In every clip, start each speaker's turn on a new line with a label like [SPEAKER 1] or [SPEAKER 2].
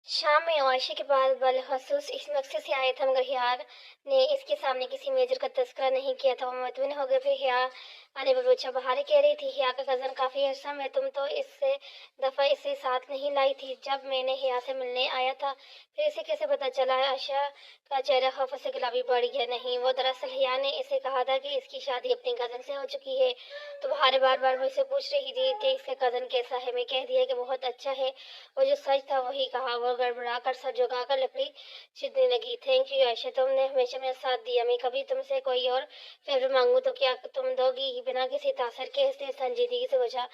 [SPEAKER 1] शाम में आयशा के बाद बलखसूस इस मकसद से आया था, मगर हियार ने इसके सामने किसी मेजर का तज़किरा नहीं किया था। वो मुतमिन हो गए। फिर हिया आने पर पूछा, बहार कह रही थी हिया का कज़न काफ़ी अर्सा में तुम तो इससे दफ़ा इसे साथ नहीं लाई थी जब मैंने हिया से मिलने आया था। फिर इसे कैसे पता चला? आयशा का चेहरा खौफ से गुलाबी पड़ गया। नहीं, वो दरअसल हिया ने इसे कहा था कि इसकी शादी अपनी कज़न से हो चुकी है। तो बहार बार बार मुझसे पूछ रही थी कि इसका कज़न कैसा है। मैं कह दिया कि बहुत अच्छा है। वो जो सच था वही कहा। वो गड़बड़ा कर सर झुकाकर लकड़ी चीरने लगी। थैंक यू आयशा, तुमने हमेशा मेरा साथ दिया। मैं कभी तुमसे कोई और फेवर मांगू तो क्या तुम दोगी? बिना किसी तासर के इसने संजीदगी से पूछा।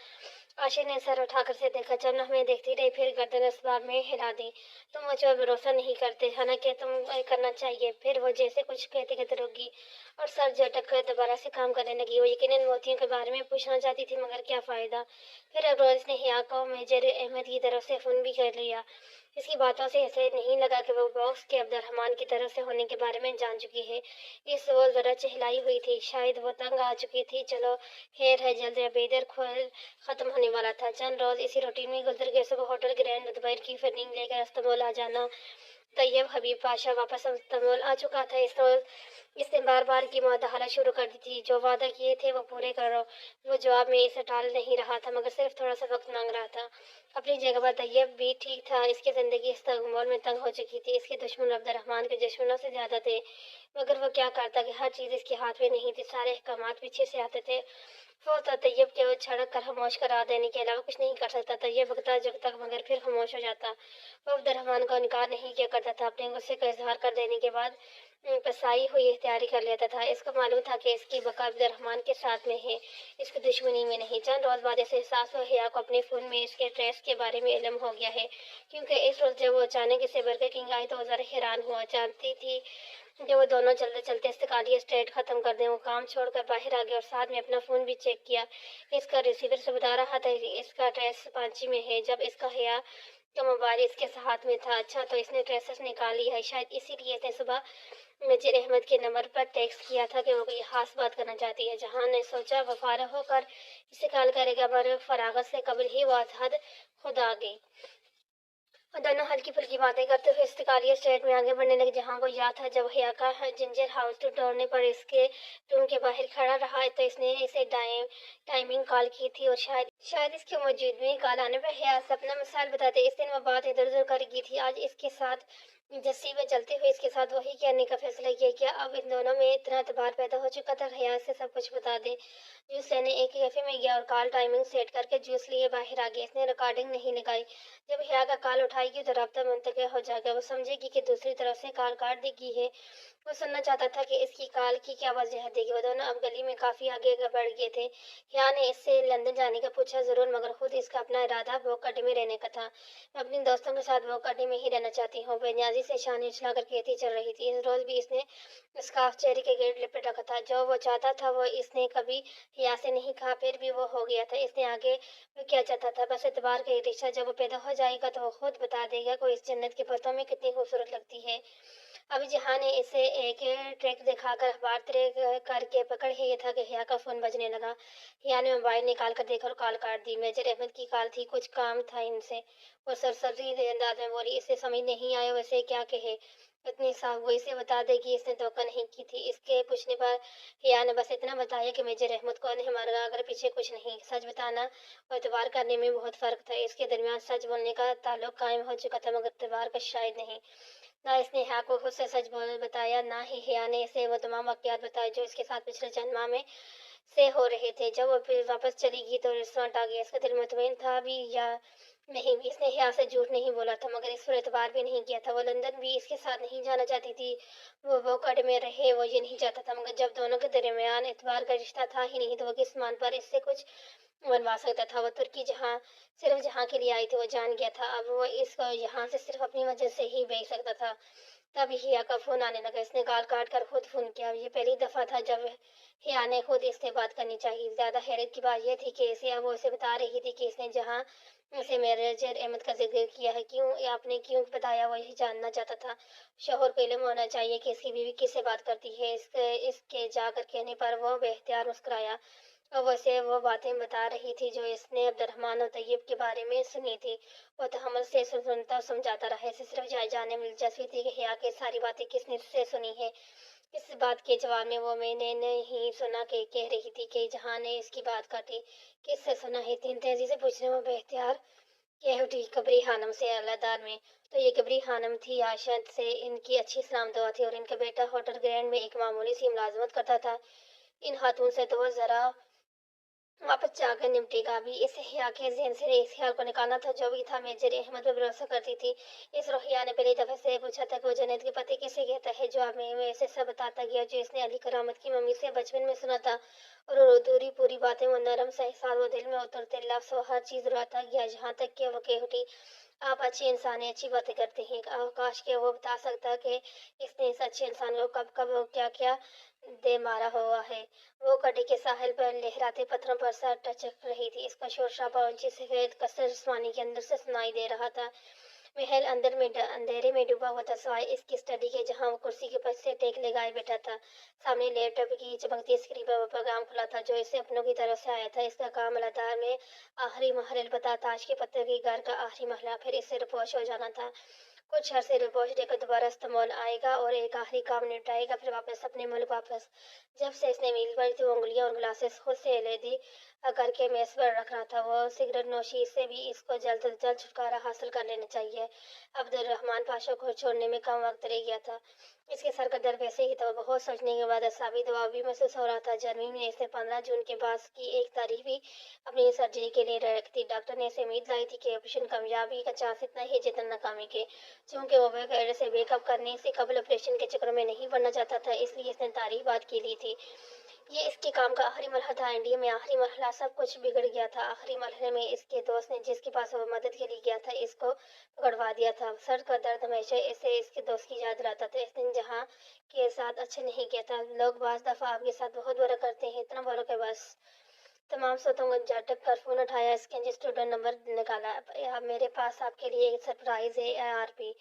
[SPEAKER 1] आयशा ने सर उठाकर से देखा। जब हमें देखती रही, फिर गर्दन असबाब में हिला दी। तुम मुझ पर भरोसा नहीं करते, हालांकि तुम करना चाहिए। फिर वो जैसे कुछ कहते कहते रुक गई और सर झटक कर दोबारा से काम करने लगी। वो यकीनन मोतियों के बारे में पूछना चाहती थी, मगर क्या फ़ायदा। फिर अब रोज ने हिया को मेजर अहमद की तरफ से फ़ोन भी कर लिया। इसकी बातों से ऐसे नहीं लगा कि वो बॉक्स के अब्दुलरहमान की तरफ से होने के बारे में जान चुकी है। इस वो ज़रा चहलाई हुई थी, शायद वो तंग आ चुकी थी। चलो खैर है, जल्द या बेदर खोल ख़त्म होने वाला था। चंद रोज़ इसी रूटीन में गुजर गए। सुबह होटल ग्रैंड दोपहर की फील्डिंग लेकर इस्तांबुल आ जाना। तैयब हबीब पाशा वापस इस्तांबुल आ चुका था। इस रोज़ इसने बार बार की मुदाहला शुरू कर दी थी। जो वादा किए थे वो पूरे करो। वो जवाब में इसे टाल नहीं रहा था, मगर सिर्फ थोड़ा सा वक्त मांग रहा था। अपनी जगह पर तैयब भी ठीक था। इसकी ज़िंदगी इस्तांबुल में तंग हो चुकी थी। इसके दुश्मन अब्दुलरहमान के दुश्मनों से ज़्यादा थे, मगर वो क्या करता कि हर चीज़ इसके हाथ में नहीं थी। सारे अहकामात पीछे से आते थे। वो तो तैयब के वो झड़क कर खामोश करा देने के अलावा कुछ नहीं कर सकता था। ये बकता जगता मगर फिर खामोश हो जाता। वो अब्दुलरहमान को इनकार नहीं किया करता था। अपने गुस्से का इजहार कर देने के बाद पसाई हुई इख्तियारी कर लेता था। इसको मालूम था कि इसकी बका अब्दुलरहमान के साथ में है, इसकी दुश्मनी में नहीं। चंद रोज़ बाद इसे एहसास हुआ हिया को अपने फ़ोन में इसके एड्रेस के बारे में इल्म हो गया है, क्योंकि इस रोज़ जब वो अचानक इसे बर्गर किंग आई तो वो ज़रा हैरान हुआ। जानती थी कि वो दोनों चलते चलते इस्तेकाली स्ट्रेट ख़त्म कर दें। वो काम छोड़कर बाहर आ गया और साथ में अपना फ़ोन भी चेक किया। इसका रिसीवर से बता रहा था कि इसका एड्रेस पांची में है। जब इसका हिया का मोबाइल इसके हाथ में था। अच्छा, तो इसने एड्रेस निकाल लिया है। शायद इसीलिए इसने सुबह नजीर अहमद के नंबर पर टेक्स्ट किया था कि वो कोई खास बात करना चाहती है। जहां ने सोचा वो फारग होकर इसे कॉल करेगा, मगर फरागत से कबल ही वो हद खुद आ गई। और दोनों हल्की फुल्की बातें करते हुए इस्तेकालिया स्टेट में आगे बढ़ने लगे, जहाँ वो याद था जब हिया का जिंजर हाउस टू तोड़ने पर इसके रूम के बाहर खड़ा रहा तो इसने इसे टाइमिंग कॉल की थी। और शायद इसकी मौजूदगी में कॉल आने पर हिया से अपना मिसाल बताते इस दिन वो बात इधर उधर कर गई थी। आज इसके साथ जस्सी में चलते हुए इसके साथ वही करने का फैसला किया। क्या अब इन दोनों में इतना एतबार पैदा हो चुका था? हिया से सब कुछ बता दे। जूस लेने एक कैफे में गया और कॉल टाइमिंग सेट करके जूस लिए बाहर आ गया। इसने रिकॉर्डिंग नहीं लगाई। जब हिया का कॉल उठाएगी तो राब्ता मुंतक़िल हो जाएगा। वो समझेगी कि दूसरी तरफ से कॉल काट दी गई है। वो सुनना चाहता था कि इसकी कॉल की क्या वजह देगी। वो दोनों अब गली में काफ़ी आगे बढ़ गए थे। हिया ने इससे लंदन जाने का पूछा ज़रूर, मगर खुद इसका अपना इरादा वोकडी में रहने का था। मैं अपने दोस्तों के साथ वोकडी में ही रहना चाहती हूँ, बेनियाजी से शान उछलाकर कहती चल रही थी। इस रोज़ भी इसने स्कार्फ चेहरे के गिर्द लिपट रखा था। जो वो चाहता था वो इसने कभी हिया से नहीं कहा, फिर भी वो हो गया था। इसने आगे वो क्या चाहता था? बस एतबार का एक रिश्ता। जब वो पैदा हो जाएगा तो वो खुद बता देगा कोई इस जन्नत के पतों में कितनी खूबसूरत लगती है। अभी जहाँ ने इसे एक ट्रैक दिखाकर अखबार तय करके पकड़ ही ये था कि हिया का फ़ोन बजने लगा। हिया ने मोबाइल निकाल कर देखा और कॉल काट दी। मेजर अहमद की कॉल थी, कुछ काम था इनसे। वो सरसरी अंदाज में बोली, इसे समझ नहीं आया वैसे क्या कहे। इतनी साफ वो इसे बता दे कि इसने धोखा नहीं की थी। इसके पूछने पर हिया ने बस इतना बताया कि मेजर अहमद कौन है, हमारा अगर पीछे कुछ नहीं। सच बताना और एतबार करने में बहुत फ़र्क था। इसके दरमियान सच बोलने का ताल्लुक कायम हो चुका था, मगर एतबार का शायद नहीं। ना इसने हिया को खुद से सच बोल बताया, ना ही हिया ने इसे वो तमाम वाक़यात बताए जो इसके साथ पिछले चंद माह में से हो रहे थे। जब वो फिर वापस चली गई तो रेस्टोरेंट आ गया। इसका दिल मुतमईन था भी या नहीं भी। इसने हिया से झूठ नहीं बोला था, मगर इस पर एतबार भी नहीं किया था। वो लंदन भी इसके साथ नहीं जाना चाहती थी। वो कड़ में रहे वो ये नहीं चाहता था, मगर जब दोनों के दरमियान एतबार का रिश्ता था ही नहीं तो वो किस मान पर इससे कुछ बनवा सकता था। वो तुर्की जहाँ के लिए आई थी वो जान गया था। अब वो इसको यहाँ से सिर्फ अपनी वजह से ही भेज सकता था। तब हिया का फोन आने लगा। इसने गाल काट कर खुद फोन किया। ये पहली दफा था जब हिया ने खुद इससे बात करनी चाहिए। ज्यादा हैरत की बात यह थी कि वो इसे बता रही थी कि इसने जहाँ से मैनेजर अहमद का जिक्र किया है, क्यों या आपने क्यों बताया, वो यही जानना चाहता था। शोहर को इल्म होना चाहिए कि इसकी बीवी किससे बात करती है। इसके जाकर कहने पर वो बेख्तियार मुस्कुराया और वैसे वो बातें बता रही थी जो इसने अब्दुर्रहमान और तैयब के बारे में सुनी थी। वो तहम्मुल से सुनता समझाता रहा। इसे सिर्फ जानने में दिलचस्पी थी कि हिया के सारी बातें किसने से सुनी है। इस बात के जवाब में वो मैंने नहीं सुना के कह रही थी कि जहाँ ने इसकी बात काटी। किससे सुना है? तीन तेजी से पूछने में बेख्तियार कह उठी कबरी खानम से अलादार में। तो ये कबरी खानम थी। आयशा से इनकी अच्छी सलाम दुआ थी और इनका बेटा होटल ग्रैंड में एक मामूली सी मुलाजमत करता था। इन खातून से तो वो जरा वापस जाकर निपटेगा भी। इस हिया के ज़हन से इस ख्याल को निकालना था जो भी था। मेजर अहमद पर भरोसा करती थी। इस रोहिया ने पहली दफे से पूछा था कि वो जन्नत के पति किसे कहता है। जवाब में वैसे सब बताता गया जो इसने अली करामत की मम्मी से बचपन में सुना था। और अधूरी पूरी बातें वो नरम सा एहसास वो दिल में उतरते लफ्ज़ वो हर चीज़ रुलाता गया जहाँ तक कि वो कह उठी, आप अच्छे इंसान हैं, अच्छी बातें करते हैं। काश के वो बता सकता कि इसने इस अच्छे इंसान को कब कब क्या क्या दे मारा हुआ है। वो कड़ी के साहिल पर लहराते पत्थरों पर सर टचक रही थी। इसका शोर शराबा ऊंची सफेद कसर आसमानी के अंदर से सुनाई दे रहा था। महल अंधेरे में डूबा हुआ था सिवाय इसकी स्टडी के जहां वो कुर्सी के पास से टेक लगाए बैठा था। सामने लैपटॉप की चमकती स्क्रीन पर वो प्रोग्राम खुला था जो इसे अपनों की तरफ से आया था। इसका काम अलादार में आखिरी महल पता ताज के पत्ते के घर का आखिरी महला फिर इससे रिपोर्ट हो जाना था। कुछ अरसे रिपोर्ट देकर दोबारा इस्तेमाल आएगा और एक आखिरी काम निपटाएगा फिर वापस अपने मुल्क वापस। जब से इसने मील पर थी वो उंगलियां और ग्लासेस खुद से ले दी करके मेज पर रख रहा था। वो सिगरेट नोशी से भी इसको जल्द से जल्द छुटकारा हासिल कर लेना चाहिए। अब्दुर्रहमान पाशा को छोड़ने में कम वक्त रह गया था। इसके सर का दर्द वैसे ही था। बहुत सोचने के बाद असाबी दबाव भी महसूस हो रहा था। जर्मनी ने इसे 15 जून के बाद की एक तारीख भी अपनी सर्जरी के लिए रखी थी। डॉक्टर ने इसे उम्मीद लाई थी कि ऑपरेशन कामयाबी का चांस इतना ही जितना नाकामी के। चूंकि वो से ब्रेकअप करने से कबल ऑपरेशन के चक्कर में नहीं पड़ना चाहता था इसलिए इसने तारीख बात की ली थी। ये इसके काम का आखिरी मरहला था। इंडिया में आखिरी मरहला सब कुछ बिगड़ गया था। आखिरी मरहले में इसके दोस्त ने जिसके पास वो मदद के लिए गया था इसको पकड़वा दिया था। सर का दर्द हमेशा इसे इसके दोस्त की याद लाता था। इस दिन जहाँ के साथ अच्छा नहीं किया था। लोग बाज दफा आपके साथ बहुत बुरा करते हैं, इतना बुरा कि बस। तमाम सोतों को झटक कर फोन उठाया। इसके स्टूडेंट नंबर निकाला। मेरे पास आपके लिए एक सरप्राइज है ARP।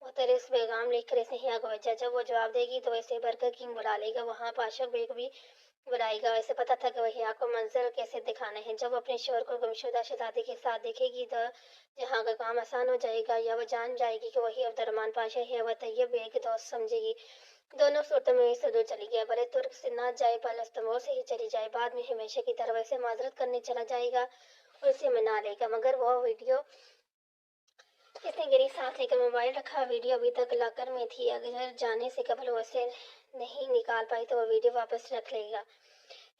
[SPEAKER 1] वो तेरे इस पैगाम लिख कर इसे हिया को भेजा। जब वो जवाब देगी तो इसे बर्गर किंग बुला लेगा। वहाँ पाशा बेग भी बुलाएगा। वैसे पता था कि वह हिया को मंजर कैसे दिखाना है। जब अपने शोर को गुमशुदा शहजादी के साथ देखेगी तो जहाँ का काम आसान हो जाएगा या वो जान जाएगी कि वही अब्दुर्रहमान पाशा है। वह तैयब बेग दोस्त समझेगी। दोनों सूरतों में से दूर चली गया। भले तुर्क से ना जाए भले इस्तांबुल से ही चली जाए। बाद में हमेशा की तरह वैसे माजरत करने चला जाएगा और उसे मना लेगा। मगर वो वीडियो इसने गिरी सांस लेकर मोबाइल रखा। वीडियो अभी तक लॉकर में थी। अगर जाने से कबल वो उसे नहीं निकाल पाई तो वो वीडियो वापस रख लेगा।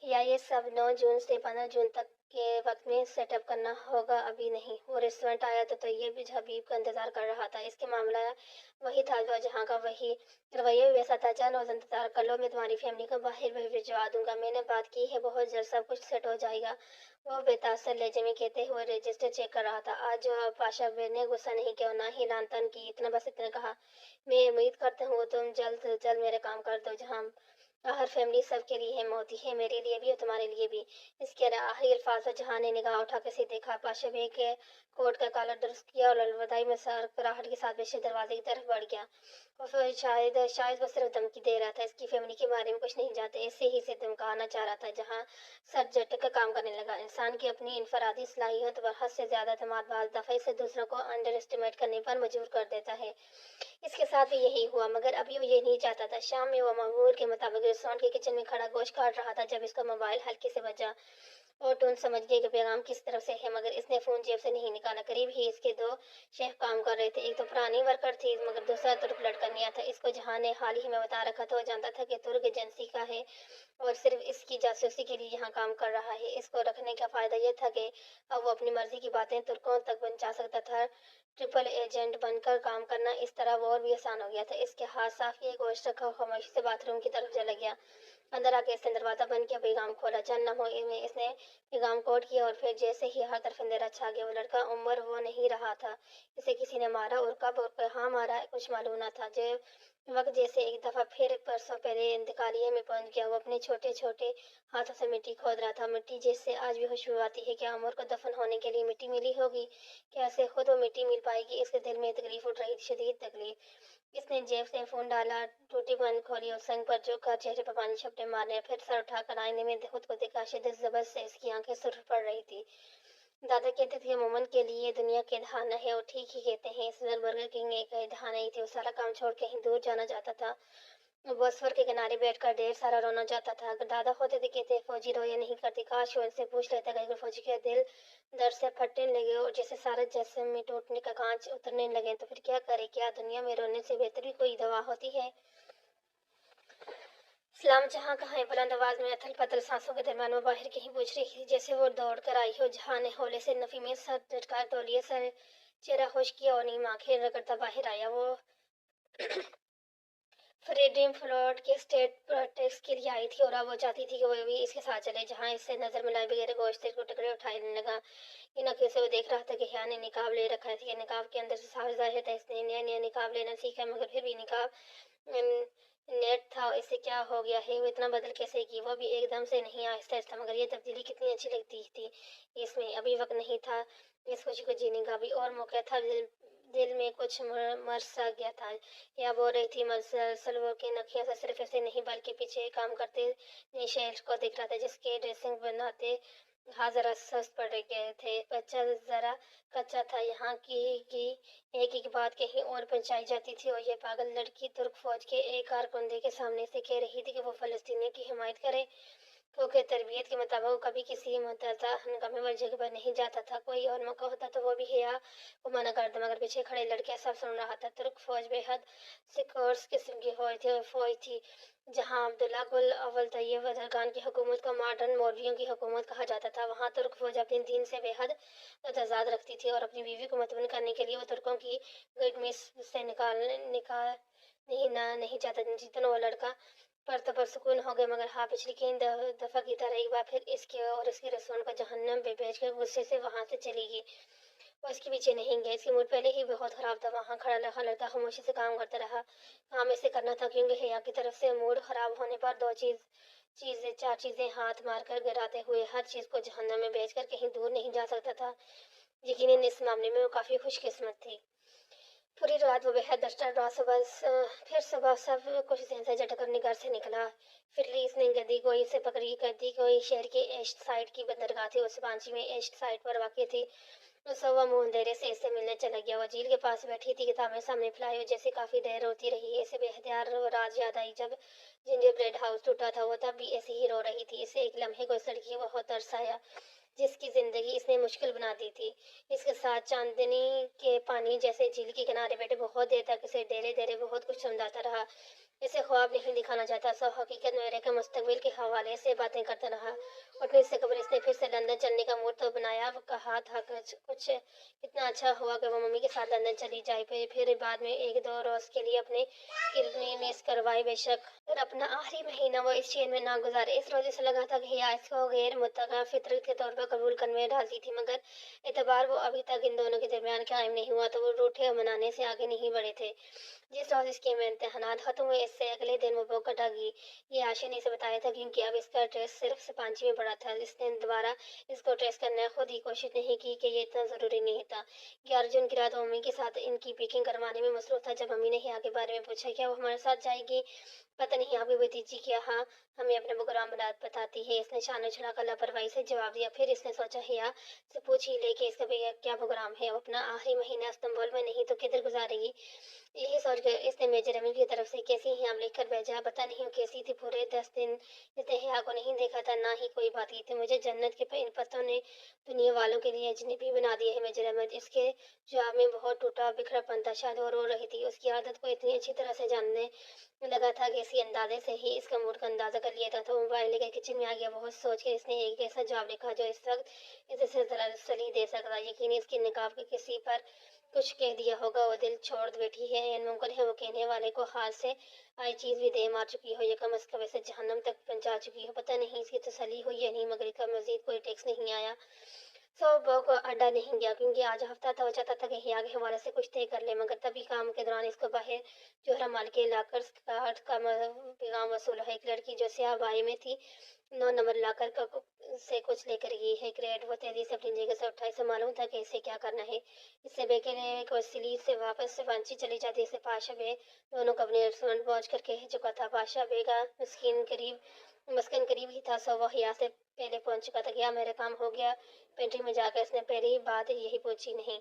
[SPEAKER 1] या ये सब 9 जून से 15 जून तक के वक्त में सेटअप करना होगा, अभी नहीं। वो रेस्टोरेंट आया तो ये भी हबीब का इंतजार कर रहा था। इसके मामला वही था जो जहाँ का वही रवैया भी वैसा था। चंद रोज इंतजार कर लो, मैं तुम्हारी फैमिली को बाहर भिजवा दूंगा। मैंने बात की है, बहुत जल्द सब कुछ सेट हो जाएगा। वो बेतासर लहजे में कहते हुए रजिस्टर चेक कर रहा था। आज जो पाशा ने गुस्सा नहीं किया ना ही लान तान की। इतना बस इतना कहा, मैं उम्मीद करता हूँ तुम जल्द से जल्द मेरे काम कर दो। जहाँ हर फैमिली सबके लिए है, मोती है, मेरे लिए भी और तुम्हारे लिए भी। इसके आखिरी अल्फाज पर जहाँ ने निगाह उठा कर से देखा। पाशा बेग के कोट का कॉलर दुरुस्त किया और अलविदाई में सर कराहट के साथ पीछे दरवाजे की तरफ बढ़ गया। और फिर शायद वो सिर्फ धमकी दे रहा था। इसकी फैमिली के बारे में कुछ नहीं जानते, ऐसे ही से धमकाना चाह रहा था। जहाँ सर झटक का काम करने लगा। इंसान की अपनी इनफरादी सलाहियत पर हद से ज्यादा एतमाद बाज़ दफे से दूसरों को अंडर एस्टिमेट करने पर मजबूर कर देता है। इसके साथ भी यही हुआ, मगर अभी वो ये नहीं चाहता था। शाम में वो मामूल के मुताबिक रेस्टोरेंट के किचन में खड़ा गोश्त काट रहा था जब इसका मोबाइल हल्के से बजा। और टून समझ गई कि पैगाम किस तरफ से है, मगर इसने फोन जेब से नहीं निकाला। करीब ही इसके दो शेफ काम कर रहे थे। एक तो पुरानी वर्कर थी मगर दूसरा तुर्क लड़का नया था। इसको जहाँ ने हाल ही में बता रखा था। वो जानता था कि तुर्क एजेंसी का है और सिर्फ इसकी जासूसी के लिए यहाँ काम कर रहा है। इसको रखने का फायदा यह था कि अब वो अपनी मर्जी की बातें तुर्कों तक पहुंचा सकता था। ट्रिपल एजेंट बनकर काम करना इस तरह वो और भी आसान हो गया था। इसके हाथ साफ किए गोश्त रखा खामोशी से बाथरूम की तरफ चला गया। अंदर आके इसने दरवाजा बंद किया, पैगाम खोला। चंद लम्हों में इसने पैगाम कोड किया और फिर जैसे ही हर तरफ अंधेरा छा गया। वो लड़का उम्र वो नहीं रहा था। इसे किसी ने मारा और कब और कहाँ मारा कुछ मालूम न था। जो वक्त जैसे एक दफा फिर परसों पहले इंतकालिए में पहुंच गया। वो अपने छोटे छोटे हाथों से मिट्टी खोद रहा था, मिट्टी जिससे आज भी खुशबू आती है। क्या अमर को दफन होने के लिए मिट्टी मिली होगी? क्या उसे खुद वो मिट्टी मिल पाएगी? इसके दिल में तकलीफ उठ रही थी, शदीद तकलीफ। इसने जेब से फोन डाला, टूटी बंद खोली और संग पर झुककर चेहरे पर पानी छपटे मारने, फिर सर उठाकर आईने में खुद को देखा। शिद्दत जबरदस्त से इसकी आंखें सुर्ख पड़ रही थी। दादा कहते थे मोमन के लिए दुनिया के दहाना है, और ठीक ही कहते हैं। इस बर्गर किंग एक दहा नहीं थी। वो सारा काम छोड़ कहीं दूर जाना चाहता था। वो बसवर के किनारे बैठकर ढेर सारा रोना चाहता था। अगर दादा होते तो कहते फौजी रोया नहीं करती। काश वो इनसे पूछ लेता कि अगर फौजी का दिल दर्द से फटने लगे और जैसे सारे जिस्म में टूटने का कांच उतरने लगे तो फिर क्या करे? क्या दुनिया में रोने से बेहतर भी कोई दवा होती है? सलाम जहाँ कहाँ है? बुलंद आवाज में अथल पथल सांसों के दरमियान वो बाहर कहीं पूछ रही थी, जैसे वो दौड़ कर आई हो। जहाँ ने होले से नफी में सर झटका तौलिए सर चेहरा होश किया और नीम आंखें रगड़ता बाहर आया। वो फ्रीडम फ्लोट के स्टेट प्रोटेस्ट के लिए आई थी और अब वो चाहती थी कि वो भी इसके साथ चले। जहाँ इससे नजर मिलाए बगैर गोश्त को टुकड़े उठाने लगा। इन आंखों से वो देख रहा था कि हिया ने निकाब ले रखा था। निकाब के अंदर से साफ जाहिर था इसने नया नया निकाब लेना सीखा, मगर फिर भी निकाब नेट था। इसे क्या हो गया है? वो इतना बदल कैसे की? वो भी एकदम से नहीं, आहिस्ता आहिस्ता। मगर ये तब्दीली कितनी अच्छी लगती थी इसमें। अभी वक्त नहीं था इस खुशी को जीने का, भी और मौका था। दिल में कुछ मर सा गया था। या बोल रही थी मसल वो के नखियों से सिर्फ ऐसे नहीं बल्कि पीछे काम करते नए शहर को देख रहा था, जिसके ड्रेसिंग बनाते हाँ जरा सस्त पड़ गए थे। बच्चा जरा कच्चा था। यहाँ की एक एक बात कहीं और पहुंचाई जाती थी, और ये पागल लड़की तुर्क फौज के एक कारकुंदे के सामने से कह रही थी कि वो फलस्तीनियों की हिमायत करे। क्योंकि तरबियत के मुताबिक वो कभी किसी मुतज़ा हंगामे वाली जगह पर नहीं जाता था। कोई और मौका होता तो वो भी हिया को मना कर दे, मगर पीछे खड़े लड़के सब सुन रहा था। तुर्क फौज बेहद सिक्योर्स किस्म की फौज थी, जहाँ अब्दुल्ला गुल अव्वल तैयब अजरखान की हुकूमत को मॉडर्न मौलवियों की हुकूमत कहा जाता था। वहाँ तुर्क फौज अपने दीन से बेहद तजाद रखती थी, और अपनी बीवी को मतमन करने के लिए वो तुर्कों की गिलमिस से निकाल नहीं चाहता। जितना वो लड़का पर तो परसुकून हो गए। मगर हाँ, पिछली कई दफा की तरह एक बार फिर इसके और इसके रसूल को जहन्नम पे भेजकर गुस्से से वहां से चली गई। वो इसके पीछे नहीं गया। इसकी मूड पहले ही बहुत खराब था। वहां खड़ा रहा लड़का खामोशी से काम करता रहा। काम ऐसे करना था क्योंकि हिया की तरफ से मूड खराब होने पर चार चीजें हाथ मार कर गिराते हुए हर चीज को जहन्नम में भेजकर कहीं दूर नहीं जा सकता था। यकीनन इस मामले में वो काफी खुशकिस्मत थी। पूरी रात वो बेहद डिस्टर्ब रहा। फिर सुबह सब कुछ जहन से झटक कर घर से निकला। फिर इसने गदी कोई से पकड़ी। गदी कोई शहर के ईस्ट साइड की बंदरगाह थी। उस पांची में ईस्ट साइड पर वाक़ थी। सुबह मुंह अंधेरे से इससे मिलने चला गया। वो झील के पास बैठी थी, किताबें सामने फैलाई हुई, जैसे काफी देर रोती रही। ऐसे बेहतियार रात याद आई जब जिंजर ब्रेड हाउस टूटा था। वो तब भी ऐसे ही रो रही थी। इसे एक लम्हे को इस लड़की को बहुत तरस आया जिसकी जिंदगी इसने मुश्किल बना दी थी। इसके साथ चांदनी के पानी जैसे झील के किनारे बैठे बहुत देर तक इसे डेरे डेरे बहुत कुछ समझाता रहा। इसे ख्वाब नहीं दिखाना चाहता, सब हकीकत में रहकर मुस्तकबिल के हवाले से बातें करता रहा। उठने से कब्र इसने फिर से लंदन चलने का मूड तो बनाया। वो कहा था कुछ कितना अच्छा हुआ कि वो मम्मी के साथ लंदन चली जाए। फिर बाद में एक दो रोज के लिए अपने क्लिनिक करवाए। बेशक और अपना आखिरी महीना वो इस चैन में ना गुजारे। इस रोज से लगा था कि हिया इसको गैर मुतगा फितरत के तौर पर कबूल करने में राजी थी, मगर एतबार वो अभी तक इन दोनों के दरमियान कायम नहीं हुआ, तो वो रूठे और मनाने से आगे नहीं बढ़े थे। जिस रोज इसके इम्तिहानात खत्म हुए, इससे अगले दिन वो बहुत कटागी। ये आशा ने इसे बताया था क्योंकि अब इसका टेस्ट सिर्फ सिपांची में पड़ा था। इसने दोबारा इसको टेस्ट करने खुद ही कोशिश नहीं की कि ये इतना जरूरी नहीं था। 11 जून की रात मम्मी के साथ इनकी पैकिंग करवाने में मसरूफ था। जब मम्मी ने हिया के बारे में पूछा क्या वो हमारे साथ जाएगी, पता नहीं आपकी भतीजी क्या हाँ हमें अपने प्रोग्राम बताती है, इसने शान छुड़ाकर लापरवाही से जवाब दिया। फिर इसने सोचा हिया से पूछ ही ले कि इसका क्या प्रोग्राम है। वो अपना आखिरी महीना इस्तांबुल में नहीं तो किधर गुजारेगी। यही सोचकर इसने मेजर अमीर की तरफ से कैसी हियाम लिखकर भेजा। पता नहीं वो कैसी थी। पूरे 10 दिन इसने हिया को नहीं देखा था, ना ही कोई बात की थी। मुझे जन्नत के इन पत्तों ने दुनिया वालों के लिए अजनबी बना दिया है मेजर अहमद। इसके जवाब में बहुत टूटा बिखरापन था। शायद वो रो रही थी। उसकी आदत को इतनी अच्छी तरह से जानने लगा था कि इसी अंदाजे से ही इसका मूड का अंदाजा कर लिया था। तो मोबाइल लेकर किचन में आ गया। बहुत सोच के इसने एक ऐसा जवाब लिखा जो इस वक्त इसे सली दे सकता। यकीन इसकी निकाब के किसी पर कुछ कह दिया होगा। वो दिल छोड़ बैठी है। मुमकिन है वो कहने वाले को हाथ से आई चीज भी दे मार चुकी हो, या कम अज कम इसे जहन्नम तक पहुंचा चुकी हो। पता नहीं इसकी तसल्ली हुई या नहीं, मगर इसका मजीद कोई टेक्स नहीं आया। صبح کو اڈا نہیں گیا کیونکہ آج ہفتہ تھا، وہ چاہتا تھا کہ حیا کے حوالے سے کچھ طے کر لے، مگر تبھی کام کے دوران اس کو باہر جوہرا مال کے لاکر کا پیغام وصول ہے۔ ایک لڑکی جو سیاہ بائی میں تھی 9 نمبر لاکر سے کچھ لے کر گئی ہے کریٹ۔ وہ تیزی سے اپنی جگہ سے اٹھا، اسے معلوم تھا کہ اسے کیا کرنا ہے۔ اس سے بیکے نے ایک وسیلے سے واپس سے پانچی چلی جاتی، اسے پاشا بے دونوں کو اپنے ریسٹورنٹ پہنچ کر کہہ چکا تھا۔ پاشا بے کا مسکن قریب ہی تھا، سو وہ حیا سے پہلے پہنچ چکا تھا۔ کیا میرا کام ہو گیا؟ پینٹری میں جا کر اس نے پہلی بات یہی پوچھی۔ نہیں،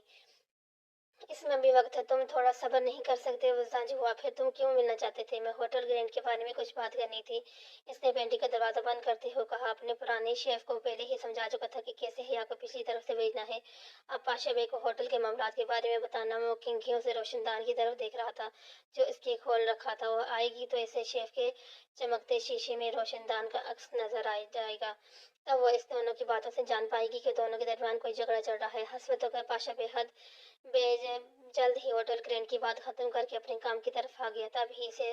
[SPEAKER 1] اس میں بھی وقت ہے، تم تھوڑا صبر نہیں کر سکتے؟ وہ زاجی ہوا، پھر تم کیوں ملنا چاہتے تھے؟ میں ہوٹل گرینڈ کے بارے میں کچھ بات کرنی تھی، اس نے پینٹری کا دروازہ بند کرتے ہوئے کہا۔ اپنے پرانے شیف کو پہلے ہی سمجھا چکا تھا کہ کیسے حیا کو پچھلی طرف سے بھیجنا ہے۔ اب پاشا بے کو ہوٹل کے معاملات کے بارے میں بتانا، وہ کھڑکیوں سے روشن دان کی طرف دیکھ رہا تھا جو اس کے کھول رکھا تھا۔ وہ آئے گی تو اسے شیف کے چمکتے شیشے میں روشن دان کا عکس نظر آ جائے گا، تب وہ اس دونوں کی باتوں سے جان پائے گی کہ دونوں کے درمیان کوئی جھگڑا چل رہا ہے۔ حسرت ہو کر پاشا بے جلد ہی ہوٹل گرینڈ کی بات ختم کر کے اپنے کام کی طرف آ گیا۔ تب ہی سے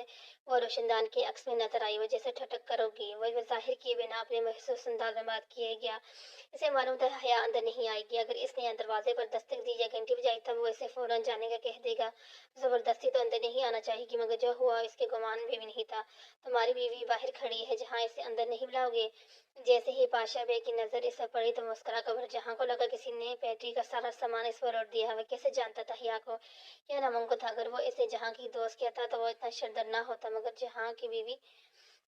[SPEAKER 1] وہ روشن دان کے عکس میں نظر آئی، وہ جیسے ٹھٹک کر رک گئی۔ وہ ظاہر کیے بنا اپنے محسوس انداز میں بات کیے گیا۔ اسے معلوم تھا حیا اندر نہیں آئے گی۔ اگر اس نے دروازے پر دستک دی یا گھنٹی بجائی تب وہ اسے فوراً جانے کا کہہ دے گا۔ زبردستی تو اندر نہیں آنا چاہے گی، مگر جو ہوا اس کے گمان میں بھی نہیں تھا۔ تمہاری بیوی باہر کھڑی ہے، جہاں اسے اندر نہیں بلاؤ گے؟ جیسے ہی پاشا بے کی نظر اس پر پڑی تو مسکرا کر جہاں کو لگا کسی نے پینٹری کا سارا سامان اس پر لوٹ دیا۔ وہ کیسے جانتا تھا حیا کو یہ ناممکن تھا؟ اگر وہ اسے جہاں کی دوست کہتا تو وہ اتنا شرمندہ نہ ہوتا، مگر جہاں کی بیوی،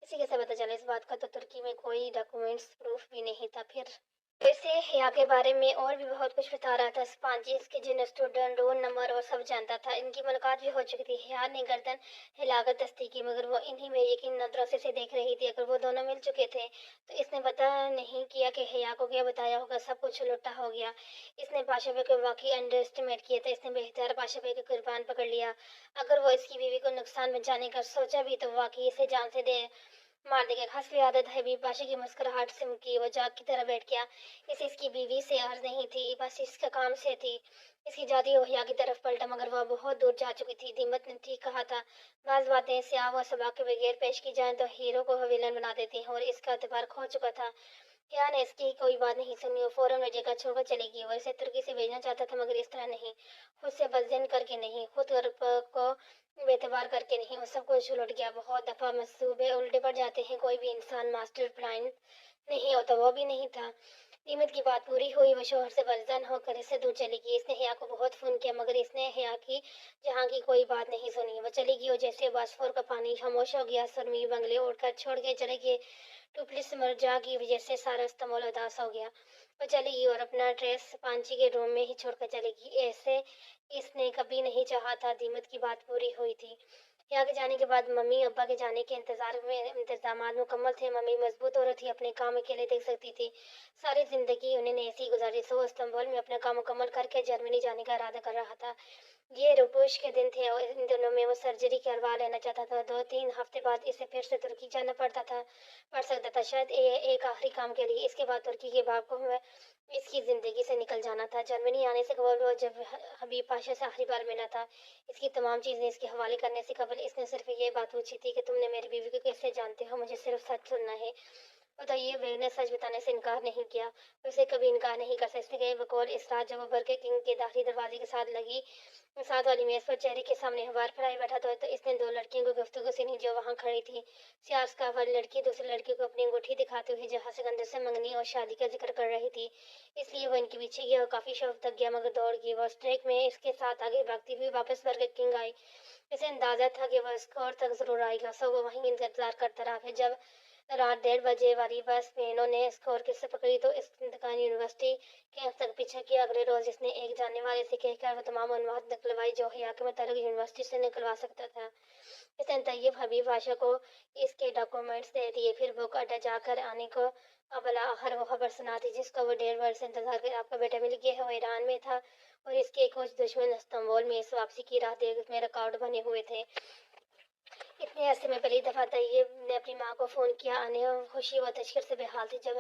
[SPEAKER 1] اسے کیسے پتہ چلا اس بات کا؟ تو ترکی میں کوئی ڈاکومنٹس پروف بھی نہیں تھا۔ پھر ویسے حیا کے بارے میں اور بھی بہت کچھ بتا رہا تھا، اسپانجی، اس کے جن اسٹوڈنٹ، رول نمبر، وہ سب جانتا تھا۔ ان کی ملاقات بھی ہو چکی تھی۔ حیا نے گردن ہلا کر تصدیق کی، مگر وہ انہی میں یقین نظروں سے اسے دیکھ رہی تھی۔ اگر وہ دونوں مل چکے تھے تو اس نے پتہ نہیں کیا کہ حیا کو کیا بتایا ہوگا۔ سب کچھ الٹا ہو گیا۔ اس نے پاشا بے کو واقعی انڈر ایسٹیمیٹ کیا تھا۔ اس نے بے اختیار پاشا بے کو قربان پکڑ لیا۔ اگر وہ اس کی بیوی کو نقصان پہنچانے کا سوچا بھی تو واقعی اسے جان سے مار دے گا۔ حسب عادت حبیب پاشا کی مسکراہٹ سمکی، وہ جاگ کی طرح بیٹھ گیا۔ اسے اس کی بیوی سے عرض نہیں تھی، بس اس کا کام سے تھی۔ اس کی جاتی وہ حیا کی طرف پلٹا، مگر وہ بہت دور جا چکی تھی۔ دیمت نے ٹھیک کہا تھا، بعض باتیں سیاق و سباق کے بغیر پیش کی جائیں تو ہیرو کو ویلن بنا دیتی ہیں، اور اس کا اعتبار کھو چکا تھا۔ حیا نے اس کی کوئی بات نہیں سنی، وہ فوراً وہ جگہ چھوڑ کر چلی گئی۔ وہ اسے ترکی سے بھیجنا چاہتا تھا، مگر اس طرح نہیں، خود سے بدظن کر کے نہیں، خود کو بے اعتبار کر کے نہیں۔ وہ سب کچھ الٹ گیا۔ بہت دفعہ منصوبے الٹے پڑ جاتے ہیں، کوئی بھی انسان ماسٹر پلان نہیں ہوتا، وہ بھی نہیں تھا۔ دیمت کی بات پوری ہوئی، وہ شوہر سے بدظن ہو کر اس سے دور چلی گئی۔ اس نے حیا کو بہت فون کیا، مگر اس نے حیا کی جہاں کی کوئی بات نہیں سنی۔ وہ چلی گئی اور جیسے باسفور کا پانی خاموش ہو گیا، سرمئی بنگلے اڑ کر چھوڑ کے چلے گئے، ٹوپلیس مرجع کی وجہ سے سارا استنبول اداس ہو گیا۔ وہ چلی گئی اور اپنا ڈریس پانچی کے روم میں ہی چھوڑ کر چلی گئی۔ ایسے اس نے کبھی نہیں چاہا تھا۔ دیمت کی بات پوری ہوئی تھی۔ حیا کے جانے کے بعد ممی ابا کے جانے کے انتظامات مکمل تھے۔ ممی مضبوط عورت تھی، اپنے کام اکیلے دیکھ سکتی تھی۔ ساری زندگی انہوں نے ایسی گزاری، سو استنبول میں اپنا کام مکمل کر کے جرمنی جانے کا ارادہ کر رہا تھا۔ یہ روپوش کے دن تھے اور ان دنوں میں وہ سرجری کے اروا لینا چاہتا تھا۔ 2-3 ہفتے بعد اسے پھر سے ترکی جانا پڑ سکتا تھا، شاید ایک آخری کام کے لیے۔ اس کے بعد ترکی کے باپ کو اس کی زندگی سے نکل جانا تھا۔ جرمنی آنے سے قبل وہ جب حبیب پاشا سے آخری بار ملا تھا، اس کی تمام چیزیں اس کے حوالے کرنے سے قبل اس نے صرف یہ بات پوچھی تھی کہ تم نے میری بیوی کو کیسے جانتے ہو؟ مجھے صرف سچ سننا ہے۔ بتائیے۔ بیگ نے سچ بتانے سے انکار نہیں کیا، وہ اسے کبھی انکار نہیں کر سکتی تھی۔ بقول اس رات جب وہ برگر کنگ کے داخلی دروازے کے ساتھ لگی ساتھ والی میز پر چہرے کے سامنے اخبار پھیلائے بیٹھا تھا تو اس نے 2 لڑکیوں کو گفتگو سنی جو وہاں کھڑی تھیں۔ سیاہ اسکارف والی لڑکی دوسری لڑکی کو اپنی انگوٹھی دکھاتے ہوئے جہاں سکندر سے منگنی اور شادی کا ذکر کر رہی تھی، اس لیے وہ ان کے پیچھے گیا اور کافی شوق تک گیا، مگر دوڑ گئی۔ وہ اسٹریک میں اس کے ساتھ آگے بھاگتی ہوئی واپس برگر کنگ آئی۔ اسے اندازہ تھا کہ وہ اسکور تک ضرور آئے گا، سو وہ وہیں انتظار کرتا رہا۔ پھر جب رات 1:30 بجے والی بس میں انہوں نے اسکور کی سے پکڑی تو اس نے یونیورسٹی کیمپ تک پیچھا کیا۔ اگلے روز اس نے ایک جاننے والے سے کہہ کر وہ تمام معلومات نکلوائی جو حیا کے متعلق یونیورسٹی سے نکلوا سکتا تھا۔ اس نے طیب حبیب پاشا کو اس کے ڈاکومنٹس دے دیے، پھر بک اڈا جا کر آنے کو بالآخر وہ خبر سنا دی جس کا وہ 1.5 برس سے انتظار کر آپ کا بیٹا مل گیا ہے۔ وہ ایران میں تھا اور اس کے کچھ دشمن استنبول میں اس واپسی کی راہ دیکھ میں ریکارڈ بنے ہوئے تھے۔ इतने अरसे में पहली दफ़ा तैयब ने अपनी माँ को फ़ोन किया आने और खुशी व तशक्र से बेहाल थी। जब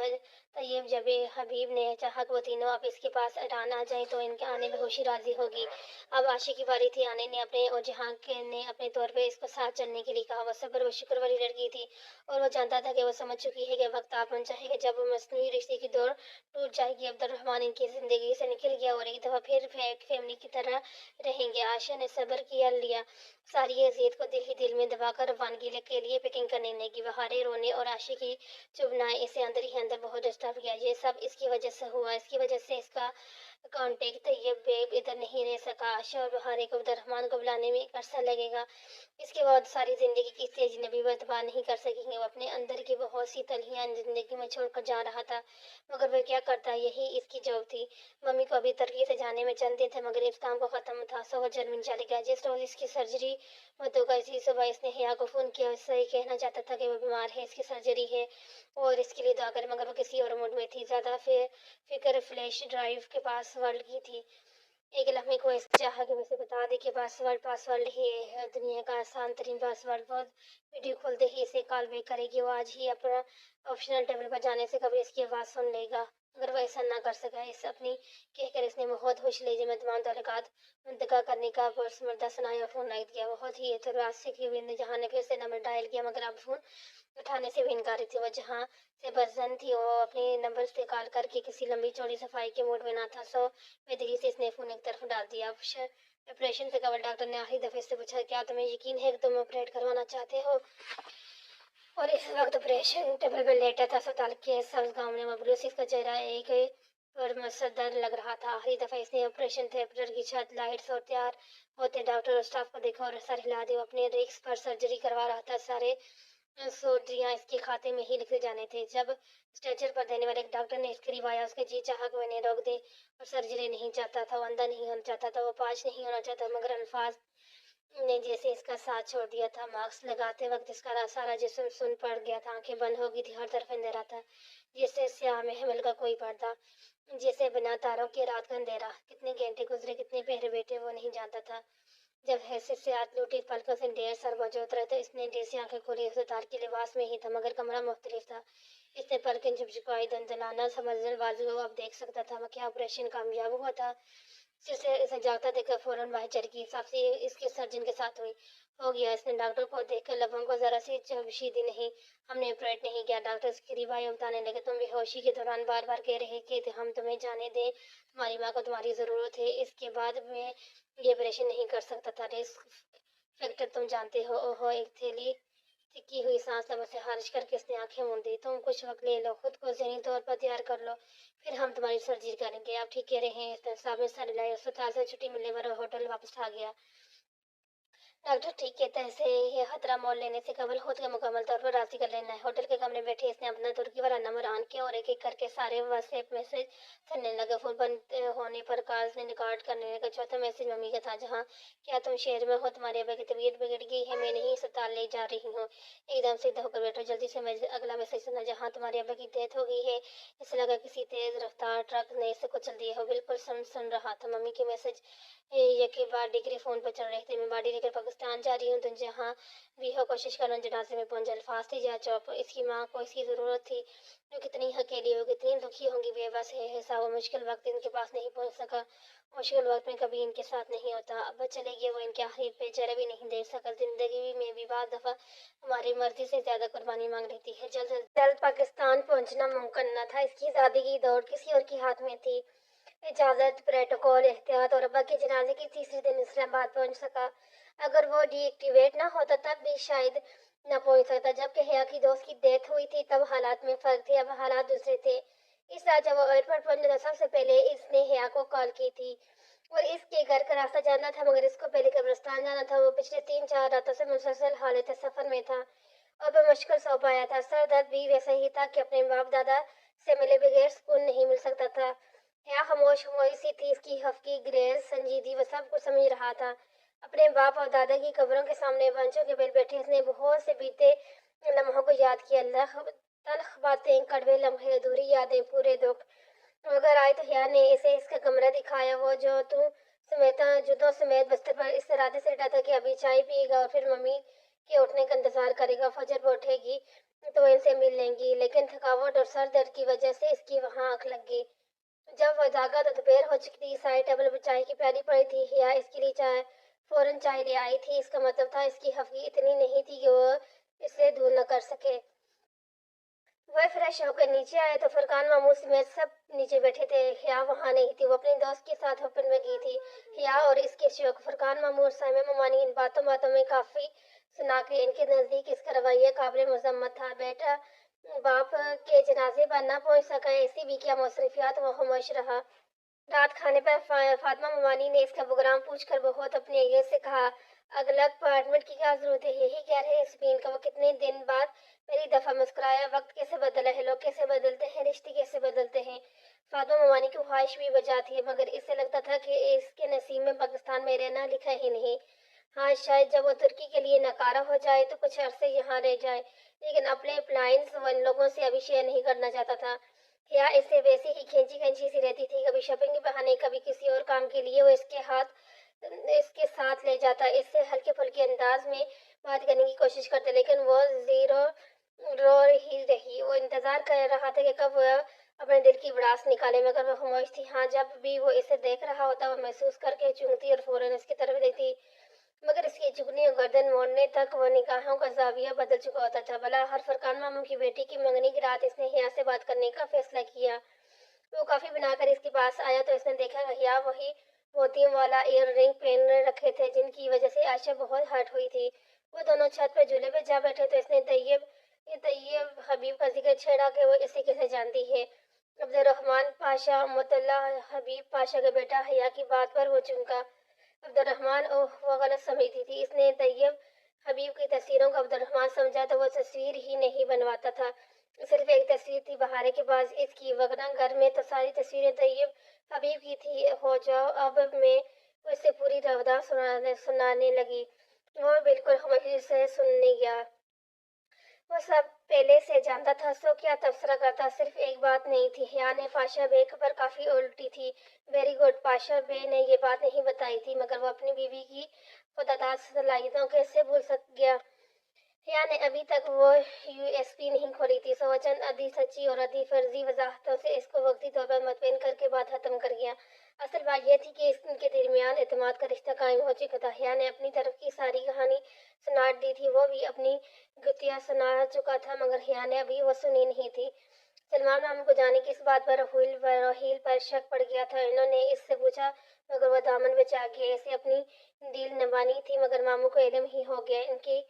[SPEAKER 1] तैयब जब हबीब ने चाहा कि वो तीनों अब इसके पास ईरान आ जाएं तो इनके आने में खुशी राज़ी होगी। अब आशी की बारी थी आने ने अपने और जहाँ के ने अपने तौर पे इसको साथ चलने के लिए कहा। वो सब्र व शुक्र वाली लड़की थी और वो जानता था कि वो समझ चुकी है कि वक्त आ पहुँचा है कि जब वो मसनूई रिश्ते की दौड़ टूट जाएगी। अब्दुर्रहमान इनकी ज़िंदगी से निकल गया और एक दफ़ा फिर फैमिली की तरह रहेंगे। आशा ने सब्र किया लिया सारी अजियत को दिल ही दिल में दबाकर रवानगी के लिए पैकिंग करने लगी। बहारें रोने और आशी की चुभनाएं इसे अंदर ही अंदर बहुत डिस्टर्ब किया। ये सब इसकी वजह से हुआ, इसकी वजह से इसका कांटेक्ट ये बेब इधर नहीं रह सका। आशा और बहारे को अब्दुर्रहमान को बुलाने में एक अरसा लगेगा। इसके बाद सारी जिंदगी की तेज नबी बर्बाद नहीं कर सकेंगे। वो अपने अंदर की बहुत सी तलहियां जिंदगी में छोड़कर जा रहा था, मगर वह क्या करता, यही इसकी जॉब थी। मम्मी को अभी तरक्की से जाने में चंद दिन थे, मगर इस काम को खत्म था। सो वो जर्मनी चले गया। जिस रोज इसकी सर्जरी मत होगा, इसी सुबह इसने हिया को फोन किया। उससे ये कहना चाहता था कि वो बीमार है, इसकी सर्जरी है और इसके लिए दुआ करें, मगर वो किसी और मूड में थी। ज्यादा फिक्र फ्लैश ड्राइव के पासवर्ड की थी। एक लम्हे को इस चाहा कि उसे बता दे कि पासवर्ड ही है दुनिया का आसान तरीन पासवर्ड। बहुत वीडियो खोलते ही इसे कॉल बैक करेगी। वो आज ही अपना ऑप्शनल टेबल पर जाने से कभी इसकी आवाज़ सुन लेगा। अगर वो ऐसा ना कर सका, इस अपनी कहकर इसने बहुत होश लेजे में तमाम ताल्लुकात मुंतका करने का पुरस्मर्दा सुनाया और फ़ोन लाइट किया। बहुत ही एतराज़ से कि जहाँ ने फिर से नंबर डायल किया, मगर अब फ़ोन उठाने से भी इनकारी थी। वो जहाँ से बरजन थी, वो अपने नंबर से कॉल करके किसी लंबी चौड़ी सफाई के मूड में ना था। सो बेदगी से इसने फ़ोन एक तरफ डाल दिया। ऑपरेशन से कबल डॉक्टर ने आखिरी दफ़े से पूछा, क्या तुम्हें यकीन है कि तुम ऑपरेट करवाना चाहते हो? और इस वक्त ऑपरेशन टेबल पर लेटा था अस्पताल के सब्ज गांव में मबरूस। इसका चेहरा एक पर मसदर लग रहा था। आखिरी दफा इसने ऑपरेशन थिएटर की छत लाइट्स और तैयार होते डॉक्टर और स्टाफ को देखा और सर हिला दिया। अपने रिस्क पर सर्जरी करवा रहा था। सारे सोडियां इसके खाते में ही लिखे जाने थे। जब स्ट्रेचर पर देने वाले एक डॉक्टर ने इसकी रिवाया, उसके जी चाहा कि मैंने रोक दे और सर्जरी नहीं चाहता था, वो अंधा नहीं होना चाहता था, वो पाँच नहीं होना चाहता, मगर अल्फाज ने जैसे इसका साथ छोड़ दिया था। मास्क लगाते वक्त इसका सारा जिस्म सुन पड़ गया था। आंखें बंद हो गई थी, हर तरफ अंधेरा था, जैसे स्याह महमल का कोई पर्दा, जैसे बिना तारों के रात का अंधेरा। कितने घंटे गुजरे, कितने पहरे बैठे, वो नहीं जानता था। जब हैसियत से हाथ लूटी, पलकों से ढेर सर बजे उतरे, तो इसने जैसे आंखें खोली। उस तार के लिबास में ही था, मगर कमरा मुख्तलिफ था। इसने पलकें झुकझुकाई, धुंधलाना समझल बाजू अब देख सकता था। क्या ऑपरेशन कामयाब हुआ था? इसे जागता देखकर फौरन बाहर चढ़ गई। साक्षी इसके सर्जन के साथ हुई। हो गया। इसने डॉक्टर को देखकर लबों को जरा सी चबशी दी। नहीं, हमने ऑपरेट नहीं किया। डॉक्टर इसकी रिवायत बताने लगे। तुम बेहोशी के दौरान बार बार कह रहे कि हम तुम्हें जाने दें, तुम्हारी माँ को तुम्हारी जरूरत है। इसके बाद मैं ये ऑपरेशन नहीं कर सकता था। रिस्क फैक्टर तुम जानते हो। ओहो, एक थैली सिक्की हुई सांस लबों से खारिज करके इसने आंखें मूंद दी। तुम कुछ वक्त ले लो, खुद को ज़हनी तौर पर तैयार कर लो, फिर हम तुम्हारी सर्जरी करेंगे। आप ठीक कह रहे हैं। इस साहब ने सर हिलाया। अस्पताल से छुट्टी मिलने पर होटल वापस आ गया। डॉक्टर ठीक कहता है, इसे ये खतरा मोल लेने से कबल खुद के मुकम्मल तौर पर राजी कर लेना है। होटल के कमरे में बैठे इसने अपना तुर्की वाला नंबर ऑन किया और एक एक करके सारे व्हाट्सएप मैसेज करने लगा। फोन बंद होने पर कॉल्स ने रिकॉर्ड करने लगा। चौथा मैसेज मम्मी का था, जहाँ क्या तुम शहर में हो? तुम्हारे अब्बा की तबीयत बिगड़ गई है, मैं नहीं अस्पताल ले जा रही हूँ। एकदम सीधा होकर बैठो, जल्दी से अगला मैसेज सुना, जहाँ तुम्हारे अब्बा की डेथ हो गई है। इसे लगा किसी तेज रफ्तार ट्रक ने इसे कुचल दिया हो। बिल्कुल सुन रहा था मम्मी के मैसेज। यकी बार डिग्री फोन पर चल रहे थे। मैं बाड़ी लेकर पाकिस्तान जा रही हूँ, तुम जहाँ भी हो कोशिश करना जनाजे में पहुंच। अल्फाज थे जा चौप। इसकी माँ को इसकी ज़रूरत थी। वो कितनी अकेली हो, कितनी दुखी होंगी, बेबस है। ऐसा वो मुश्किल वक्त इनके पास नहीं पहुंच सका। मुश्किल वक्त में कभी इनके साथ नहीं होता। अब चले गए, वो इनके आखिरी बेचारे भी नहीं देख सका। जिंदगी में भी बाद दफा हमारी मर्जी से ज्यादा कुर्बानी मांग लेती है। जल्द जल्द पाकिस्तान पहुंचना मुमकिन न था। इसकी आज़ादी की दौड़ किसी और के हाथ में थी। इजाज़त, प्रोटोकॉल, एहतियात और अब्बा के जनाजे के तीसरे दिन इस्लामाबाद पहुंच सका। अगर वो डीएक्टिवेट ना होता तब भी शायद न पहुंच सकता। जबकि हया की दोस्त की डेथ हुई थी तब हालात में फर्क थे, अब हालात दूसरे थे। इस रात जब वो एयरपोर्ट पहुंचा था, सबसे पहले इसने हया को कॉल की थी और इसके घर का रास्ता जानना था, मगर इसको पहले कब्रिस्तान जाना था। वो पिछले 3-4 रातों से मुसलसल हालत सफर में था और मुश्किल सो पाया था। सर दर्द भी वैसा ही था कि अपने बाप दादा से मिले बगैर सुकून नहीं मिल सकता था। या खामोश हुई सी थी। इसकी हफ्की ग्रेस संजीदी वो सब कुछ समझ रहा था। अपने बाप और दादा की कब्रों के सामने बंचों के बेल बैठे इसने बहुत से बीते लम्हों को याद किया। तलख बातें, कड़वे लम्हे, अधूरी यादें, पूरे दुख। अगर आए तो हिया ने इसे इसका कमरा दिखाया, वो जो तू समेता जुदों समेत बस्तर पर इस इरादे से डटा था कि अभी चाय पिएगा और फिर मम्मी के उठने का इंतजार करेगा। फजर में उठेगी तो वो इनसे मिल लेंगी, लेकिन थकावट और सर दर्द की वजह से इसकी वहाँ आँख लग गई। जब वो जागा तो दोपहर हो चुकी थी। साइड टेबल पर चाय की प्याली पड़ी थी। हिया इसके लिए फौरन चाय ले आई थी। इसका मतलब था इसकी हफ्की इतनी नहीं थी कि वो इसे दूर न कर सके। वह फ्रेश होकर नीचे आए तो फरकान मामू समेत सब नीचे बैठे थे। हिया वहाँ नहीं थी, वो अपने दोस्त के साथ ओपन में गई थी। हिया और इसके शौक फरकान मामू और साइमा ममानी इन बातों बातों में काफी सुना के इनके नजदीक इसका रवैया काबिल मजम्मत था। बेटा बाप के जनाजे पर न पहुंच सका, ऐसी भी क्या मसरूफियात वो खामोश रहा। रात खाने पर फातिमा ममानी ने इसका प्रोग्राम पूछकर बहुत अपनी अय्यद से कहा, अलग अपार्टमेंट की क्या जरूरत है, यही कह रहे स्पेन का। वो कितने दिन बाद पहली दफा मुस्कुराया। वक्त कैसे बदला है, लोग कैसे बदलते हैं, रिश्ते कैसे बदलते हैं। फातिमा ममानी की ख्वाहिश भी बजा थी, मगर इसे लगता था कि इसके नसीब में पाकिस्तान में रहना लिखा ही नहीं। हाँ, शायद जब वो तुर्की के लिए नकारा हो जाए तो कुछ अरसे यहाँ रह जाए, लेकिन अपने अप्लायंस वो इन लोगों से अभी शेयर नहीं करना चाहता था। या इससे वैसे ही खींची खींची सी रहती थी, कभी शॉपिंग के बहाने, कभी किसी और काम के लिए वो इसके साथ ले जाता। इससे हल्के फुल्के अंदाज में बात करने की कोशिश करते, लेकिन वो जीरो रो ही रही। वो इंतजार कर रहा था कि कब वो अपने दिल की भड़ास निकाले, मगर वो खामोश थी। हाँ, जब भी वो इसे देख रहा होता वो महसूस करके चूमती और फौरन इसकी तरफ देखती, मगर इसकी झुकने और गर्दन मोड़ने तक वो निगाहों का जाविया बदल चुका होता था। भला हर फरकान मामू की बेटी की मंगनी की रात इसने हिया से बात करने का फैसला किया। वो कॉफी बनाकर इसके पास आया तो इसने देखा हिया वही मोतियों वाला ईयर रिंग पहन रखे थे जिनकी वजह से आयशा बहुत हर्ट हुई थी। वो दोनों छत पर झूले पे जा बैठे तो इसने तैयब हबीब का जिक्र छेड़ा कि वो इसे कैसे जानती है। अब्दुर्रहमान पाशा मुतल्ला हबीब पाशा का बेटा। हिया की बात पर वो चुमका। अब्दुर्रहमान वो गलत समझती थी। इसने तैयब हबीब की तस्वीरों को अब्दुर्रहमान समझा तो वो तस्वीर ही नहीं बनवाता था, सिर्फ एक तस्वीर थी बहारे के पास इसकी, वरना घर में तो सारी तस्वीरें तैयब हबीब की थी। हो जाओ अब मैं उससे पूरी रवदा सुनाने लगी। वो बिल्कुल खामोशी से सुनने गया। वो सब पहले से जानता था, सो क्या तबसरा करता। सिर्फ एक बात नहीं थी, हिया ने पाशा बे पर काफी उल्टी थी। वेरी गुड, पाशा बे ने ये बात नहीं बताई थी, मगर वो अपनी बीवी की खुदादाद सलाहियतों कैसे भूल सक गया। हिया ने अभी तक वो यूएसपी नहीं खोली थी, सो वो चंद आधी सच्ची और आधी फर्जी वजाहतों से इसको वक्ती तौर पर मतबेन करके बात खत्म कर गया। असल बात यह थी कि इनके दरमियान एतमाद का रिश्ता कायम हो चुका था। हिया ने अपनी तरफ की सारी कहानी सुना दी थी, वो भी अपनी गुत्थियां सुना चुका था, मगर हिया ने अभी वो सुनी नहीं थी। सलमान मामू को जाने की इस बात पर रोहील पर शक पड़ गया था। इन्होंने इससे पूछा, मगर वह दामन में आ गया। इसे अपनी दिल नबानी थी, मगर मामू को इल्म ही हो गया। इनकी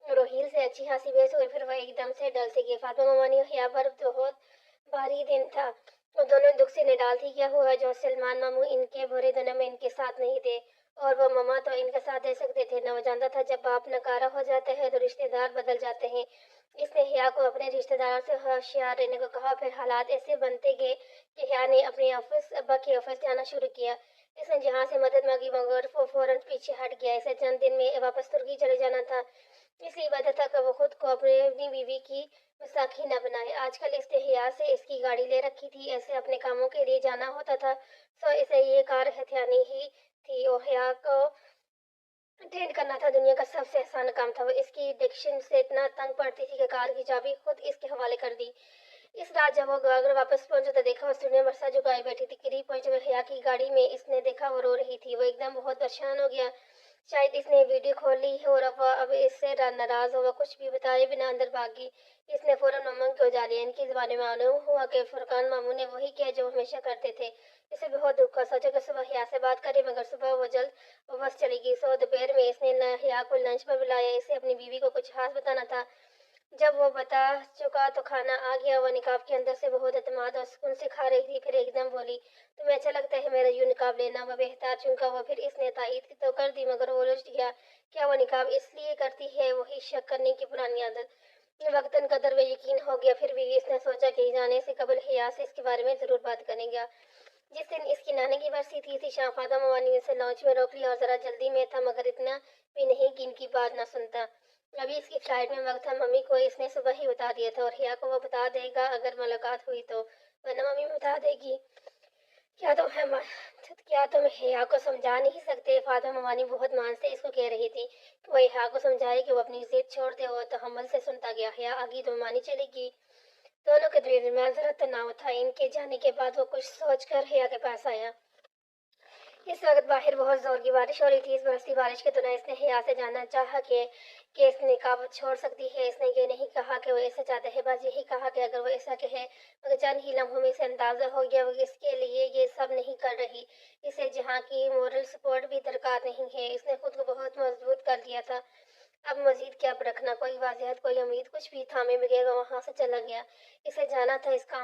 [SPEAKER 1] रोहील से अच्छी खासी बहस हुई, फिर वह एकदम से डल से गई। फातिमा ममानी और हिया पर बहुत भारी दिन था। वो दोनों दुख से निडाल थी। क्या हुआ जो सलमान मामू इनके बुरे दिनों में इनके साथ नहीं थे, और वो ममा तो इनके साथ दे सकते थे। न वो जानता था जब बाप नकारा हो जाता है तो रिश्तेदार बदल जाते हैं। इसने हिया को अपने रिश्तेदारों से होशियार रहने को कहा। फिर हालात ऐसे बनते गए कि हिया ने अपने अब्बा के ऑफिस जाना शुरू किया। इसने जहाँ से मदद मांगी मगर वो फौरन पीछे हट गया। इसे चंद दिन में वापस तुर्की चले जाना था, इसलिए वजह था कि वो खुद को अपनी बीवी की मुस्ताखी न बनाए। आजकल इसने हिया से इसकी गाड़ी ले रखी थी, ऐसे अपने कामों के लिए जाना होता था, सो इसे ये कार हथियानी ही थी। और हिया को ट्रेन करना था दुनिया का सबसे आसान काम था। वो इसकी डिक्शन से इतना तंग पड़ती थी कि कार की चाबी खुद इसके हवाले कर दी। इस रात जब वो गागर वापस पहुंचा तो देखा वो सीढ़ी में बरसा झुकाई बैठी थी। करीब पहुंचे वो हिया की गाड़ी में इसने देखा वो रो रही थी। वो एकदम बहुत परेशान हो गया। शायद इसने वीडियो खोल ली है और अब इससे नाराज हो। वह कुछ भी बताए बिना अंदर भागी। इसने फौरन मम्मा को उठा लिया। इनकी ज़बान में मालूम हुआ कि फरकान मामू ने वही किया जो हमेशा करते थे। इसे बहुत दुख हुआ, सोचा कि सुबह हिया से बात करे, मगर सुबह वो जल्द बस चली गई। सो दोपहर में इसने हिया को लंच पर बुलाया। इसे अपनी बीवी को कुछ खास बताना था। जब वो बता चुका तो खाना आ गया। वो निकाब के अंदर से बहुत एतमाद और सुकून से खा रही थी। फिर एकदम बोली, तुम्हें अच्छा लगता है मेरा यूं निकाब लेना? वह बेहतर चुनका हुआ। फिर इसने तायद तो कर दी, मगर वो उलझ गया। क्या वो निकाब इसलिए करती है? वही शक करने की पुरानी आदत। वक्तन कदर में यकीन हो गया। फिर भी इसने सोचा कि जाने से कबल हिया से इसके बारे में जरूर बात करेंगे। जिस दिन इसकी नानी की बरसी थी शाम फातिमा मवानी ने इसे लॉन्च में रोक लिया और जरा जल्दी में था, मगर इतना भी नहीं कि इनकी बात ना सुनता। अभी इसकी फ्लाइट में वक्त था। मम्मी को इसने सुबह ही बता दिया था और हिया को वो बता देगा अगर मुलाकात हुई तो, वरना मम्मी बता देगी। क्या तुम है क्या तुम हिया को समझा नहीं सकते? फातिमा ममानी बहुत मान से इसको कह रही थी कि वह हिया को समझाए कि वो अपनी जिद छोड़ दे। और तहम्मुल से सुनता गया। हिया आगे तो ममानी चली गई। दोनों के दरमियान जरा तनाव था। इनके जाने के बाद वो कुछ सोचकर हिया के पास आया। इस वक्त बाहर बहुत जोर की बारिश हो रही थी। इस बरसती बारिश के दौरान इसने हिया से जानना चाहा कि इसने निकाब छोड़ सकती है। इसने ये नहीं कहा कि वो ऐसा चाहता है, बस यही कहा कि अगर वो ऐसा कहे। मगर चंद ही लम्हों में से अंदाजा हो गया वो इसके लिए ये सब नहीं कर रही। इसे जहाँ की मॉरल सपोर्ट भी दरकार नहीं है। इसने खुद को बहुत मजबूत कर लिया था। अब मजीद क्या रखना, कोई वाज़ेहत, कोई उम्मीद, कुछ भी थामे बगैर वो वहाँ से चला गया। इसे जाना था, इसका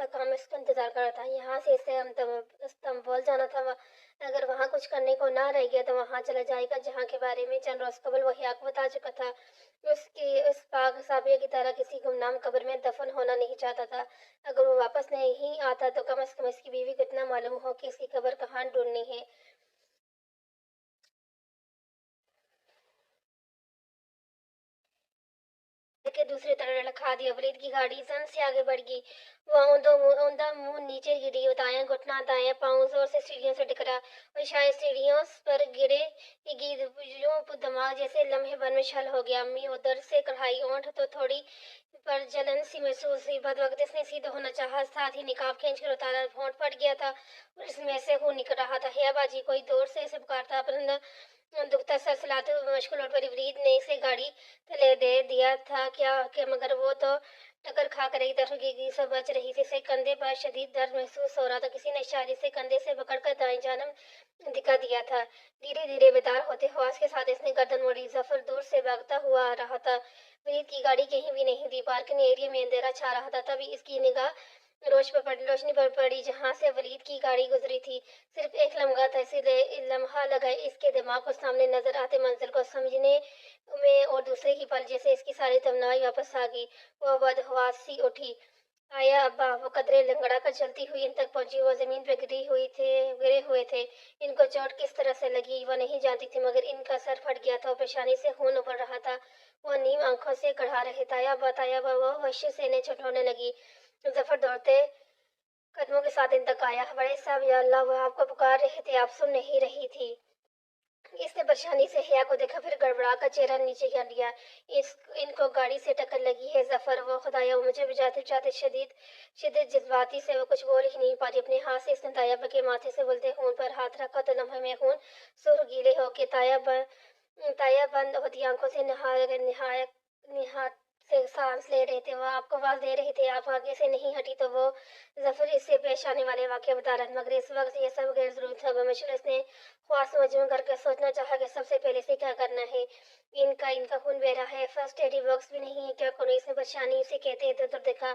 [SPEAKER 1] काम इसका इंतजार कर रहा था। यहाँ से इसे इस्तांबुल जाना था। अगर वहाँ कुछ करने को ना रह गया तो वहाँ चला जाएगा जहाँ के बारे में चंद रोज कबल वही आपको बता चुका था। उसकी उस पाक साबिया की तरह किसी गुमनाम कब्र में दफन होना नहीं चाहता था। अगर वो वापस नहीं आता तो कम से कम इसकी बीवी को इतना मालूम हो कि इसकी कब्र कहाँ ढूंढनी है। के दूसरी तरफ लखा दिया। वलीद की गाड़ी सन से आगे बढ़ गई। वो औंधा मुंह नीचे गिरी। दायां घुटना दायां पाँव जोर से सीढ़ियों से टकरा और शायद सीढ़ियों पर गिरे यूं दिमाग जैसे लम्हे भर में छल हो गया। अम्मी उधर से कढ़ाई ओंठ तो थोड़ी पर जलन सी महसूस हुई। बद वक्त इसने सीधा होना चाहा, साथ ही निकाब खींच कर उतारा। होंठ फट गया था और इसमें से खून निकल रहा था। हिया बाजी कोई दूर से इसे पुकारता। अपना दुखता सर सलाते हुए मुश्किल लौट पड़ी। वरीद ने इसे गाड़ी तले दे दिया था क्या कि मगर वो तो टक्कर खा कर एक तरफ गिरी से बच रही थी। इसे कंधे पर शदीद दर्द महसूस हो रहा था। किसी ने शायद इसे कंधे से पकड़कर दाएं जानब दिखा दिया था। धीरे धीरे बेदार होते हवास के साथ इसने गर्दन मोड़ी। जफर दूर से भागता हुआ आ रहा था। वरीद की गाड़ी कहीं भी नहीं थी। पार्किंग एरिया में अंधेरा छा रहा था। तभी इसकी निगाह रोशनी पर पड़ी जहां से वलीद की गाड़ी गुजरी थी। सिर्फ एक लम्हा था, इसीलिए लम्हा लगा इसके दिमाग को सामने नजर आते मंजिल को समझने में। और दूसरे ही पल जैसे इसकी सारी तमन्नाएं वापस आ गई। वो बदहवास सी उठी। आया अब्बा। वो कदरे लंगड़ा कर चलती हुई इन तक पहुंची। वो जमीन पर गिरे हुए थे। इनको चोट किस तरह से लगी वो नहीं जानती थी, मगर इनका सर फट गया था और पेशानी से खून उबल रहा था। वो नीम आंखों से कढ़ा रहे। ताया बा वो वशी से इन्हें छुड़ाने लगी। जफर दौड़ते कदमों के साथ इन तक आया। बड़े साहब या अल्लाह, वो आपको पुकार रहे थे, आप सुन नहीं रही थी। इसने परेशानी से हिया को देखा, फिर गड़बड़ा कर चेहरा नीचे कर लिया। इनको गाड़ी से टक्कर लगी है जफर। वो खुदाया मुझे बचाते बचाते शदीद शिद्दत जज्बाती से वो कुछ बोल ही नहीं पा रही। अपने हाथ से इसने तायब के माथे से बोलते खून पर हाथ रखा तो लम्हे में खून सुर्ख गीले होके ताया बंद होती आंखों से निहार से सांस ले रहे थे। वो आपको आवाज दे रहे थे, आप आगे से नहीं हटी तो वो जफर इससे पेश आने वाले वाक्य बता रहा था, मगर इस वक्त ये सब गैर जरूरी था। बमशर इसने ख्वास मजमू करके सोचना चाहा कि सबसे पहले से क्या करना है। इनका खून बह रहा है, फर्स्ट एड बॉक्स भी नहीं है, क्या करूँ? इसने परेशानी से कहते इधर उधर देखा।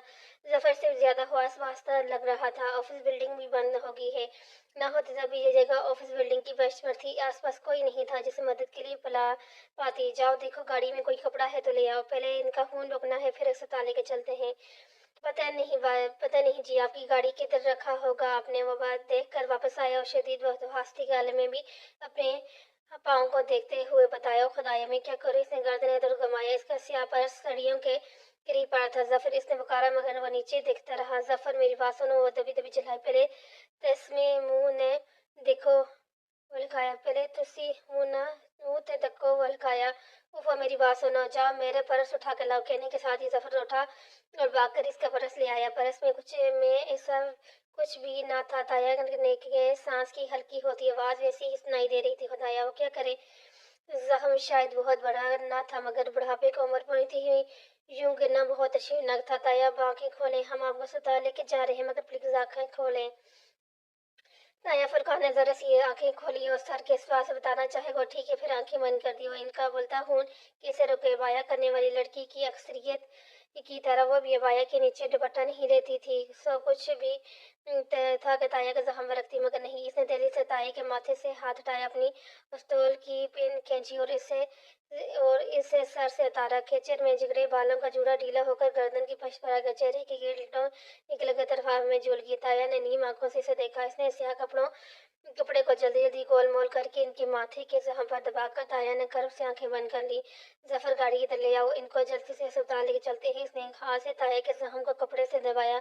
[SPEAKER 1] जफर से ज्यादा ख्वास वास्ता लग रहा था। ऑफिस बिल्डिंग भी बंद हो गई है। ना होती तभी ये जगह ऑफिस बिल्डिंग की बेस्ट पर थी। आसपास कोई नहीं था जिसे मदद के लिए बुला पाती। जाओ देखो गाड़ी में कोई कपड़ा है तो ले आओ। पहले इनका खून रोकना है, फिर अस्पताल लेके चलते हैं। पता नहीं जी, आपकी गाड़ी किधर रखा होगा आपने? वो बात देख कर वापस आया और शदीद हंसती गाले में भी अपने पाँव को देखते हुए बताया, खुदाया मैं क्या करूँ? इसने गर्दन इधर घुमाया। इसका सियाह पर सड़ियों के गिरी पड़ा था। जफर इसने पुकारा, मगर वो नीचे देखता रहा। जफर मेरी बात सुनो। वो दबी दबी चिल्लाई, पहले तो इसमें मुंह ने देखो वलखाया। पहले तुसी मुंह ते धक्को वलखाया। उफा मेरी बात सुनो, जाओ मेरे पर्स उठा के लाओ। कहने के साथ ही जफर उठा और भागकर इसका पर्स ले आया। पर्स में ऐसा कुछ भी ना था। ताया करने के सांस की हल्की होती आवाज वैसी ही सुनाई दे रही थी। खुदाया वो क्या करे? जख्म शायद बहुत बड़ा ना था, मगर बुढ़ापे की उम्र पूरी थी यूं गिरना बहुत अशर्मनाक था। ताया आंखें खोलें, हम आपको अस्पताल लेके जा रहे हैं, मगर प्लीज आंखें खोलें। ताया फुरकान ने जरा सी आंखें खोली और सर के श्वास बताना चाहे वो ठीक है, फिर आंखें बंद कर दी। वो इनका बोलता खून कैसे रुके? बाया करने वाली लड़की की अक्सरियत की तरह वो भी बाया के नीचे दुपट्टा नहीं लेती थी। सो कुछ भी था कि ताया का जख्म रखती, मगर नहीं। इसने तेजी से ताया के माथे से हाथ हटाया, अपनी पिस्तौल की पिन खींची और इसे सर से उतारा। खेचर में जिगरे बालों का जूड़ा ढीला होकर गर्दन की फर्श पर आ गया। चेहरे की गिल्टों निकल गए तरफा में झूल गई। ताया ने नीम आंखों से इसे देखा। इसने स्याह कपड़े को जल्दी जल्दी गोल मोल करके इनके माथे के जख्म पर दबाकर ताया ने कर्व से आंखें बंद कर ली। जफर गाड़ी की तरफ ले आओ, इनको जल्दी से अस्पताल लेके चलते हैं। इसने हाथ से ताया के जख्म को कपड़े से दबाया।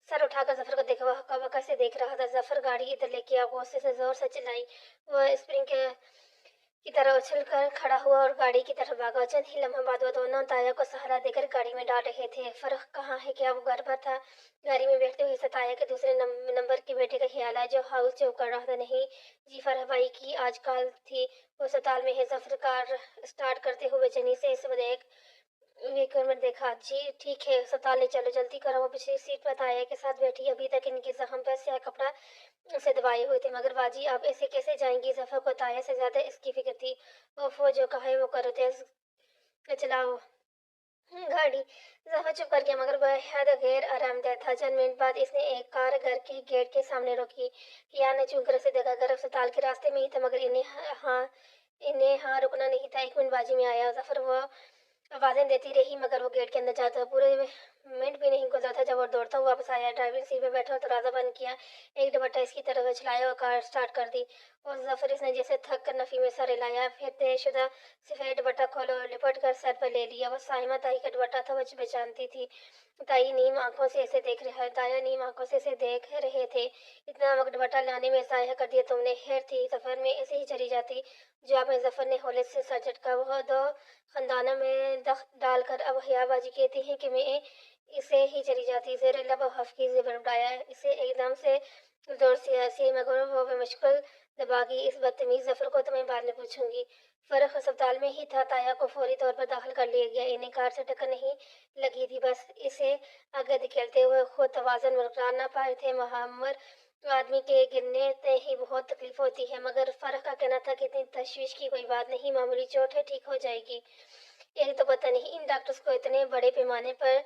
[SPEAKER 1] सर उठाकर जफर को देखा, वह हक्का से देख रहा था। जफर गाड़ी इधर लेके आ, गुस्से से जोर से चिल्लाई। वह स्प्रिंग की तरह उछल कर खड़ा हुआ और गाड़ी की तरफ भागा। चंद ही लम्हा बाद वो दोनों ताया को सहारा देकर गाड़ी में डाल रहे थे। फर्क कहाँ है, क्या वो घर पर था? गाड़ी में बैठते हुए ताया के दूसरे नंबर के बेटे का ख्याल आया, जो हाउस जो कर रहा था। नहीं जी, फरह भाई की आज कल थी, वो अस्पताल में है। जफर कार स्टार्ट करते हुए जनी से इस देख में देखा। जी ठीक है, अस्पताल ले चलो, जल्दी करो। वो पिछली सीट पर ताया के साथ बैठी। अभी तक इनके जख्म पर स्याह कपड़ा से दबाए हुए थे। मगर बाजी, आप ऐसे कैसे जाएंगी? जफर को ताया से ज्यादा इसकी फिक्र थी। वो जो कहा है वो करो, तेज चलाओ गाड़ी। जफर चुप कर गया, मगर बेहद गैर आरामदेह था। चंद मिनट बाद इसने एक कार घर के गेट के सामने रोकी। किया ने चूक कर से देखा, घर अस्पताल के रास्ते में ही था, मगर इन्हें रुकना नहीं था। 1 मिनट बाजी में आया। जफर वो आवाजें देती रही, मगर वो गेट के अंदर जाता पूरे मिनट भी नहीं गुजरा था जब वो दौड़ता हुआ वापस आया। ड्राइविंग सीट पे बैठा और दरवाजा बंद किया। एक दुपट्टा इसकी तरफ चलाया और कार स्टार्ट कर दी। और जफर इसने जैसे थक कर नफी में सर हिलाया। फिर तयशुदा सफेद दुपट्टा खोला और लिपट कर सर पर ले लिया। वो साइमा ताई का दुपट्टा था, वो पहचानती थी। ताई नीम आंखों से ऐसे देख रहा है, ताया नीम आंखों से ऐसे देख रहे थे। इतना वक्त दुपट्टा लाने में ज़ाया कर दिया तुमने। खैर थी सफर में ऐसे ही चली जाती। जवाब में जफर ने हौले से सर झटका। वह दो खानदानों में दख्त डालकर अब हयाबाजी कहती हैं कि मैं इसे ही चली जाती। जेर लब हफ्की बड़बड़ाया। इसे एकदम से जोर सियासी मगर वो मुश्किल दबागी। इस बदतमीज जफर को तो मैं बाद में पूछूंगी। फर्क अस्पताल में ही था। ताया को फौरी तौर पर दाखिल कर लिया गया। इन्हें कार से टक्कर नहीं लगी थी, बस इसे आगे धकेलते हुए खुद तवाज़ुन बरकरार न पाए थे। महामर आदमी के गिरने से ही बहुत तकलीफ होती है, मगर फर्क का कहना था कि इतनी तशवीश की कोई बात नहीं, मामूली चोट है, ठीक हो जाएगी। एक तो पता नहीं इन डॉक्टर्स को इतने बड़े पैमाने पर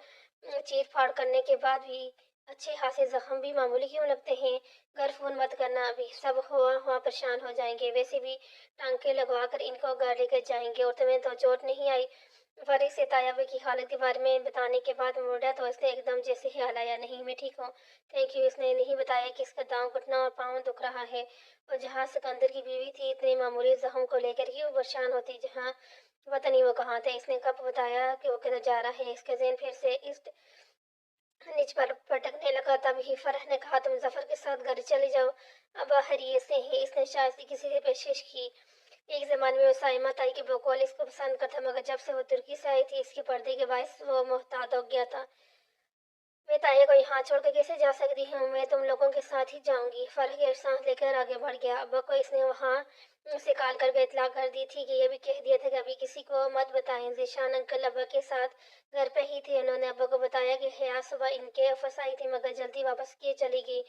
[SPEAKER 1] चीर फाड़ करने के बाद भी अच्छे खासे जख्म भी मामूली क्यों लगते हैं। घर फोन मत करना, अभी सब हुआ हुआ परेशान हो जाएंगे। वैसे भी टांके लगवा कर इनको घर लेकर जाएंगे। और तुम्हें तो चोट नहीं आई? फरीक से तायाबे की हालत के बारे में बताने के बाद मुड़ा तो इसने एकदम जैसे ख्याल आया। नहीं मैं ठीक हूँ, थैंक यू। इसने नहीं बताया कि इसका दांव घुटना और पाँव दुख रहा है। और जहाँ सिकंदर की बीवी थी, इतने मामूली जख्म को लेकर ही वो परेशान होती। जहाँ पता नहीं वो कहाँ थे। इसने कब बताया कि वो किधर जा रहा है? इसका जहन फिर से इस निज पर भटकने लगा। तब ही फरह ने कहा, तुम जफर के साथ घर चले जाओ, अब हरी से ही। इसने शायद से किसी से पेशकश की। एक जमाने में वो साइमा ताई के बकौल इसको पसंद करता, मगर जब से वो तुर्की से आई थी, इसके पर्दे के बायस वो मोहताज हो गया था। मैं ताया को यहाँ छोड़कर कैसे जा सकती हूँ? मैं तुम लोगों के साथ ही जाऊंगी। फर्क एक सांस लेकर आगे बढ़ गया। अब्बा को इसने वहाँ से कॉल करके इतला कर दी थी कि ये भी कह दिया था कि अभी किसी को मत बताएं। जीशान अंकल अब्बा के साथ घर पे ही थे। उन्होंने अब्बा को बताया कि हया सुबह इनके ऑफिस आई थी, मगर जल्दी वापस किए चली गई।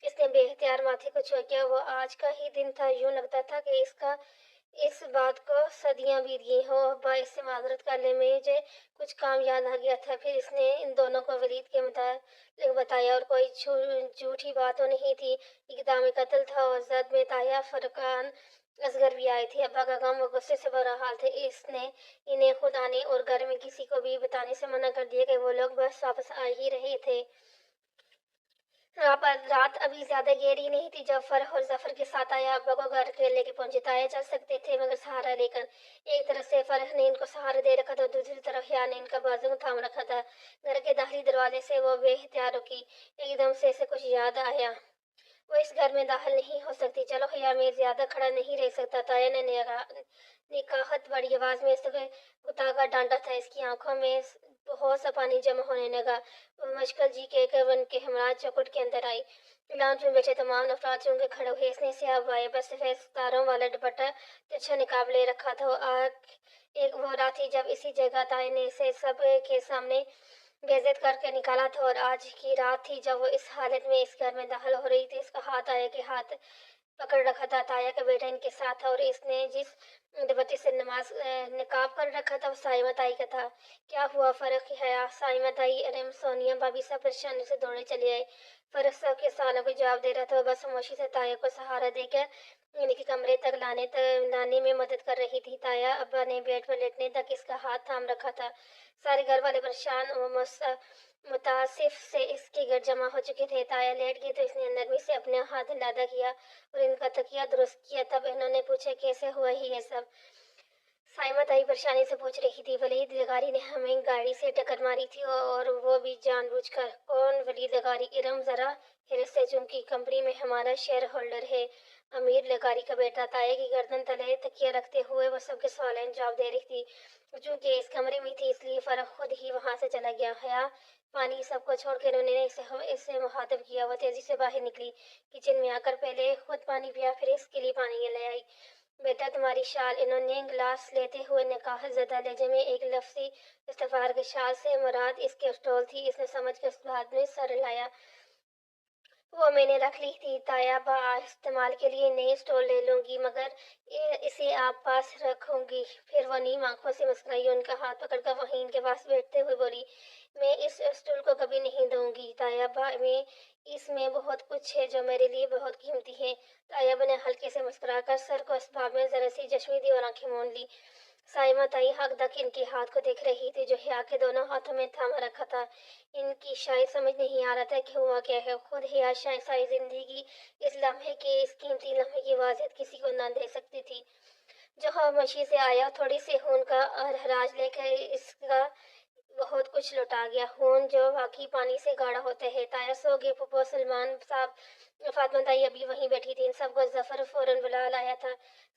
[SPEAKER 1] इसने बेख्तियार माथे को छुआ किया। वो आज का ही दिन था। यूं लगता था कि इसका इस बात को सदियां बीत गई हो। अब्बा इससे माजरत करने में मुझे कुछ काम याद आ गया था। फिर इसने इन दोनों को वलीद के मुताबिक बताया, और कोई झूठी बात तो नहीं थी। इक़दाम कत्ल था। और जद में ताया फरकान असगर भी आए थे। अब्बा का गम व गुस्से से बुरा हाल थे। इसने इन्हें खुद आने और घर में किसी को भी बताने से मना कर दिया कि वो लोग बस वापस आ ही रहे थे। रात अभी ज्यादा गहरी नहीं थी जब फरह और जफर के साथ आया। अब्बा को घर के लेके पहुंचे। ताया चल सकते थे, मगर सहारा लेकर। एक तरफ से फरह ने इनको सहारा दे रखा था, दूसरी तरफ या ने इनका बाजू थाम रखा था। घर के दाहिनी दरवाजे से वो बेहतियार रुकी। एकदम से इसे कुछ याद आया। वो इस घर में दाखिल नहीं हो सकती। चलो भैया, मैं ज्यादा खड़ा नहीं रह सकता। ताया ने निकाहत बड़ी आवाज में इसे उताकर डांटा था। इसकी आंखों में बहुत सा पानी जमा होने लगा। वो मुश्किल जी के वन के हमरा चौखट के अंदर आई। लाउंज में बैठे तमाम अफराद चुन के खड़े हुए। इसने सियाह वाए बस सफेद तारों वाला दुपट्टा तिरछा निकाब ले रखा था। एक वो रात थी जब इसी जगह ताया ने इसे सब के सामने बेइज्जत करके निकाला था। और आज की रात थी जब वो इस हालत में इस घर में दाखिल हो रही थी। इसका हाथ आया के हाथ पकड़ रखा था। ताया का बेटा इनके साथ था, और इसने जिस दुपट्टे से निकाब कर रखा था वो साइमा ताई का था। क्या हुआ फर्क है? साइमा ताई, अरे सोनिया भाभी सब परेशानी से दौड़े चले आए। फर्क सबके सवालों को जवाब दे रहा था। बस खामोशी से ताया को सहारा देकर इनके कमरे तक लाने में मदद कर रही थी। ताया अब्बा ने बेड पर लेटने तक इसका हाथ थाम रखा था। सारे घर वाले परेशान और मुतासिफ से इसके घर जमा हो चुके थे। ताया लेट गई तो इसने नरमी से अपने हाथ लादा किया और इनका तकिया दुरुस्त किया। तब इन्होंने पूछा, कैसे हुआ ही ये सब? साइमा ताई परेशानी से पूछ रही थी, वलीद लगारी ने हमें गाड़ी से टक्कर मारी थी और वो भी जानबूझकर। कौन वलीद लगारी? इरम जरा हिरस से चूंकि कंपनी में हमारा शेयर होल्डर है, अमीर लगारी का बेटा। ताया की गर्दन तले तकिया रखते हुए वो सबके सवालों जवाब दे रही थी। चूंकि इस कमरे में थी इसलिए फर्क खुद ही वहां से चला गया। हया पानी सबको छोड़कर उन्होंने इससे मुखातिब किया। वो तेजी से बाहर निकली, किचन में आकर पहले खुद पानी पिया, फिर इसके लिए पानी ले आई। बेटा तुम्हारी शाल। इन्होंने गिलास लेते हुए ने कहा, ज़्यादा लहजे में। एक लफ्ज़ी इस्तफार की शाल से मुराद इसके स्टॉल थी। इसने समझ कर उस बाद में सर हिलाया। वो मैंने रख ली थी ताया बा, इस्तेमाल के लिए नई स्टॉल ले लूंगी, मगर इसे आप पास रखूंगी। फिर वो नीम आंखों से मुस्कुराई, उनका हाथ पकड़कर वहीं इनके पास बैठते हुए बोली, मैं इस स्टॉल को कभी नहीं दूंगी ताया बा। मैं इसमें बहुत कुछ है जो मेरे लिए बहुत कीमती है। तायब ने हल्के से मुस्कुराकर सर को इसबाब में जरा सी जश्मी दी और आंखें मूंद ली। साइमा ताई हक तक इनके हाथ को देख रही थी जो हिया के दोनों हाथों में थामा रखा था। इनकी शायद समझ नहीं आ रहा था कि हुआ क्या है। खुद हिया शायद सारी जिंदगी इस लम्हे के, इस कीमती लम्हे की वाज़ियत किसी को न दे सकती थी। जो खामोशी से आया, थोड़ी सी खून का हराज लेकर इसका बहुत कुछ लौटा गया। खून जो वाकई पानी से गाढ़ा होता है। ताया सो गए। फुप्पो सलमान साहब, फातिमा ताई अभी वहीं बैठी थी। इन सबको जफर फौरन बुला लाया था।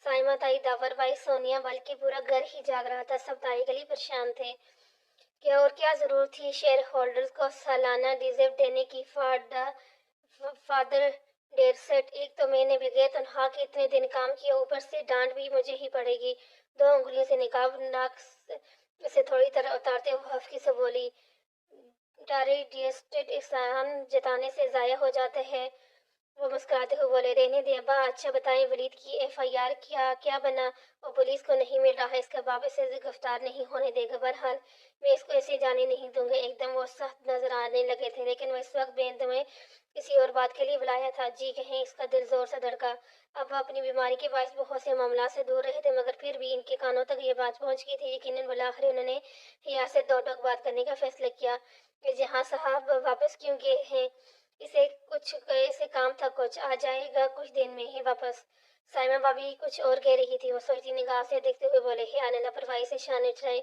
[SPEAKER 1] साइमा ताई, दावर भाई, सोनिया, बल्कि पूरा घर ही जाग रहा था। सब ताई के लिए परेशान थे। क्या और क्या जरूरत थी शेयर होल्डर्स को सालाना डिजिट देने की? फादर डेढ़ सेट। एक तो मैंने बगैर तनख्वाह के इतने दिन काम किया, ऊपर से डांट भी मुझे ही पड़ेगी। दो उंगलियों से निकाब नाक से थोड़ी तरह उतारते हुए हफ्की से बोली, डायरेक्ट एहसान जताने से ज़ाया हो जाते हैं। वो मुस्कुराते हुए बोले, रहने दे अब्बा। अच्छा बताएं, वलीद की एफआईआर क्या क्या बना? और पुलिस को नहीं मिल रहा है, इसका बाप इसे गिरफ्तार नहीं होने देगा। बहरहाल मैं इसको ऐसे जाने नहीं दूंगा। एकदम वो सख्त नजर आने लगे थे, लेकिन वो इस वक्त बेंत में किसी और बात के लिए बुलाया था। जी कहें, इसका दिल जोर से धड़का। अब वह अपनी बीमारी के बायस बहुत से मामला से दूर रहे थे, मगर फिर भी इनके कानों तक ये बात पहुंच गई थी। यकीनन बुलाकर उन्होंने हिया से दो टोक बात करने का फैसला किया। जहाँ साहब वापस क्यों गए हैं? इसे काम था कुछ। आ जाएगा कुछ दिन में ही वापस। साइमा भाभी कुछ और कह रही थी। वो सोचती निगाह से देखते हुए बोले, हिया ने लापरवाही से शान उठाए।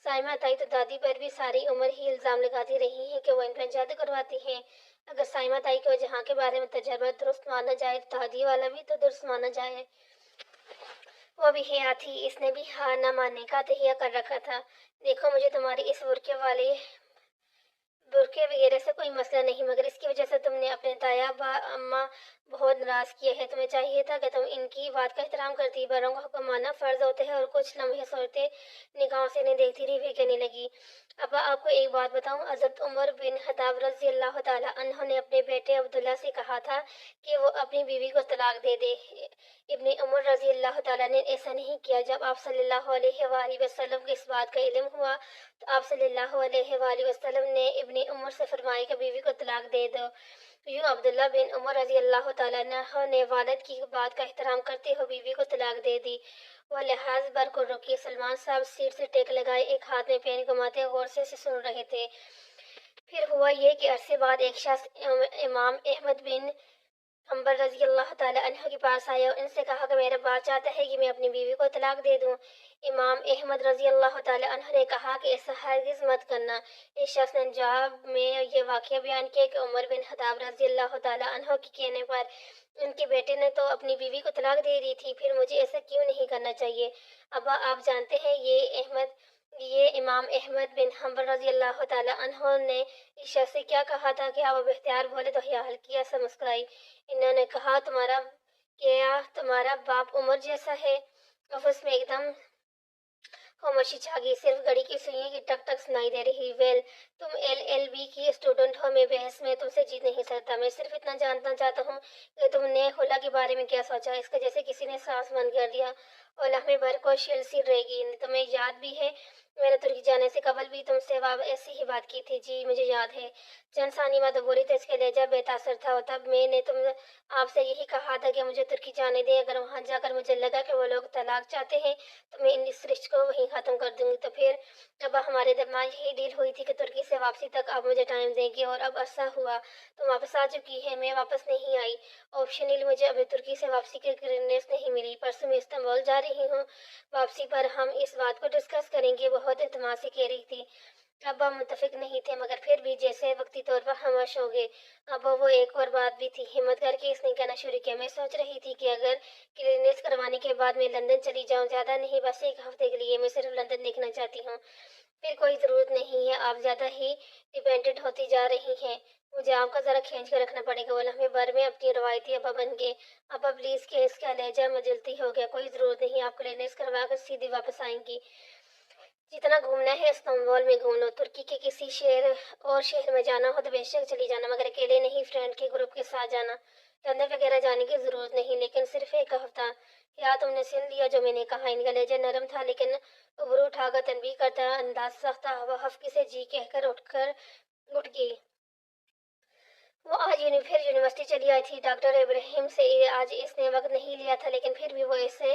[SPEAKER 1] साइमा ताई तो दादी पर भी सारी उम्र ही इल्जाम लगाती रही हैं कि वो इन पर जादू करवाती हैं। अगर साइमा ताई को जहाँ के बारे में तजर्बा दुरुस्त माना जाए, तो दादी वाला भी तो दुरुस्त माना जाए। वो भी हिया थी, इसने भी हाँ न मानने का तहिया कर रखा था। देखो, मुझे तुम्हारी इस बुरके वगैरह से कोई मसला नहीं, मगर इसकी वजह से तुमने अपने ताया अम्मा बहुत नाराज किए हैं। तुम्हें चाहिए था कि तुम इनकी बात का एहतराम करती। बड़ों का हुक्म मानना फर्ज होते हैं। और कुछ लम्हे सोचते निगाहों से नहीं देखती रही, फिर कहने लगी, अब आपको एक बात बताऊं, हज़रत उमर बिन खत्ताब रज़ी अल्लाह ताला अन्हो ने अपने बेटे अब्दुल्ला से कहा था कि वो अपनी बीवी को तलाक दे दे। इब्ने उमर रज़ी अल्लाह ताला ने ऐसा नहीं किया। जब आप सल्लल्लाहु अलैहि वसल्लम को इस बात का इल्म हुआ, तो आप सल्लल्लाहु अलैहि वसल्लम ने इब्ने उमर से फरमाया कि बीवी को तलाक दे दो। यूं अब्दुल्ला बिन उमर रज़ी अल्लाह ताला अन्हो ने वालिद की बात का एहतराम करते हुए बीवी को तलाक दे दी। वह लिहाज भर को रुकी। सलमान साहब सीट से टेक लगाए, एक हाथ में पेन घुमाते गौर से सुन रहे थे। फिर हुआ ये कि अरसे बाद एक शख्स इमाम अहमद बिन हम्बल रजी अल्लाह ताला अन्हु के पास आया और इनसे कहा कि मेरा बाप चाहता है कि मैं अपनी बीवी को तलाक दे दूं। इमाम अहमद रजी अल्लाह ताला अन्हु ने कहा कि ऐसा हरगिज़ मत करना। इस शख्स ने जवाब में ये वाक़या बयान किया कि उमर बिन खत्ताब रजी अल्लाह ताला अन्हु के कहने पर उनके बेटे ने तो अपनी बीवी को तलाक दे दी थी, फिर मुझे ऐसा क्यों नहीं करना चाहिए? अब्बा, आप जानते हैं ये इमाम अहमद बिन हम्बल रजी अल्लाह ताला अन्हु ने इस शख्स से क्या कहा था कि आप अब इख्तियार बोले? तो हिया हल्की सा मुस्कुराई। इन्होंने कहा, तुम्हारा बाप उमर जैसा है? ऑफिस में एकदम खामोशी छा गई। सिर्फ घड़ी की सुइयों की टक टक सुनाई दे रही। वेल, तुम एलएलबी की स्टूडेंट हो, मैं बहस में तुमसे जीत नहीं सकता। मैं सिर्फ इतना जानना चाहता हूँ कि तुमने हुला के बारे में क्या सोचा। इसका जैसे किसी ने सांस बंद कर दिया और लम्हे भर को शिल सी रहेगी। तुम्हें याद भी है میں نے ترکی جانے سے قبل بھی تم سے ایسی ہی بات کی تھی. جی مجھے یاد ہے. چند ثانیہ بعد وہ بولی تو اس کا لہجہ بے تاثر تھا. اور تب میں نے آپ سے یہی کہا تھا کہ مجھے ترکی جانے دیں. اگر وہاں جا کر مجھے لگا کہ وہ لوگ طلاق چاہتے ہیں تو میں اس رشتے کو وہیں ختم کر دوں گی. تو پھر اب ہمارے درمیان یہی ڈیل ہوئی تھی کہ ترکی سے واپسی تک آپ مجھے ٹائم دیں گے. اور اب عرصہ ہوا تم واپس آ چکی ہے. میں واپس نہیں آئی. آپشنلی مجھے ابھی ترکی سے واپسی کی کلیئرنس نہیں ملی. پرسوں میں استنبول جا رہی ہوں. واپسی پر ہم اس بات کو ڈسکس کریں گے. بہت اعتماد سے کہہ رہی تھی. اب ہم متفق نہیں تھے مگر پھر بھی جیسے وقتی طور پر خاموش ہو گئے. اب وہ ایک اور بات بھی تھی. ہمت کر کے اس نے کہنا شروع کیا. میں سوچ رہی تھی کہ اگر کلیئرنس کروانے کے بعد میں لندن چلی جاؤں. زیادہ نہیں بس ایک ہفتے کے لیے. میں صرف لندن دیکھنا چاہتی ہوں. پھر کوئی ضرورت نہیں ہے. آپ زیادہ ہی ڈیپینڈنٹ ہوتی جا رہی ہیں. مجھے آپ کا ذرا کھینچ کر رکھنا پڑے گا. وہ لمحے بھر میں اپنی روایتی ابا بن گئے. ابا پلیز کہ اس کا لہجہ مجلتی ہو گیا. کوئی ضرورت نہیں. آپ کلیئرنس کروا کر سیدھی واپس آئیں گی. جتنا گھومنا ہے استنبول میں گھوم لو. ترکی کے کسی شہر میں جانا ہو تو بے شک چلی جانا مگر اکیلے نہیں. فرینڈ کے گروپ کے ساتھ جانا. لندن وغیرہ جانے کی ضرورت نہیں لیکن صرف ایک ہفتہ. کیا تم نے سن لیا جو میں نے کہا؟ ان کا لہجہ نرم تھا لیکن ابرو اٹھا کر تنبیہ کرتا انداز سخت تھا. وہ ہفتے سے جی کہہ کر اٹھ گئی. وہ آج پھر یونیورسٹی چلی آئی تھی. ڈاکٹر ابراہیم سے آج اس نے وقت نہیں لیا تھا لیکن پھر بھی وہ اسے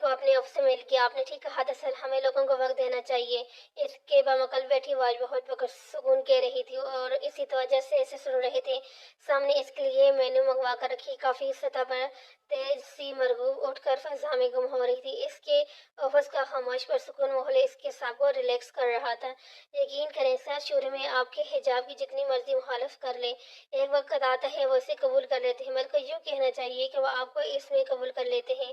[SPEAKER 1] کو اپنے آفس میں مل گیا. آپ نے ٹھیک کہا دراصل ہمیں لوگوں کو وقت دینا چاہیے. اس کے بامکل بیٹھی آواز بہت پرسکون کہہ رہی تھی اور اسی توجہ سے اسے سن رہے تھے. سامنے اس کے لیے مینو منگوا کر رکھی کافی سطح پر تیز سی مرغوب اٹھ کر فضا میں گم ہو رہی تھی. اس کے آفس کا خاموش پرسکون ماحول اس کے ساتھ کو ریلیکس کر رہا تھا. یقین کریں سر شروع میں آپ کے حجاب کی جتنی مرضی مخالفت کر لیں ایک وقت آتا ہے وہ اسے قبول کر لیتے ہیں. بلکہ یوں کہنا چاہیے کہ وہ آپ کو اس میں قبول کر لیتے ہیں.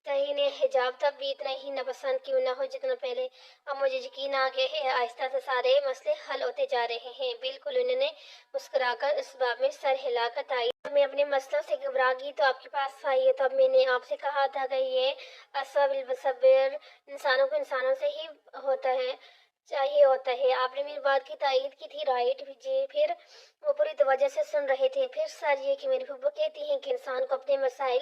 [SPEAKER 1] تعین حجاب تب بھی اتنا ہی ناپسند کیوں نہ ہو جتنا پہلے. اب مجھے یقین آ گیا ہے آہستہ سے سارے مسئلے حل ہوتے جا رہے ہیں. بالکل. انہوں نے مسکرا کر اس باب میں سر ہلا کر تائید. میں اپنے مسئلوں سے گھبرا گئی تو آپ کے پاس آئی ہے. تو اب میں نے آپ سے کہا تھا کہ یہ اصل بالصبر انسانوں کو انسانوں سے ہی چاہیے ہوتا ہے. آپ نے میری بات کی تائید کی تھی رائٹ جی. پھر وہ پوری توجہ سے سن رہے تھے. پھر سر یہ کہ میری پھوپھو کہتی ہیں کہ انسان کو اپنے مسائل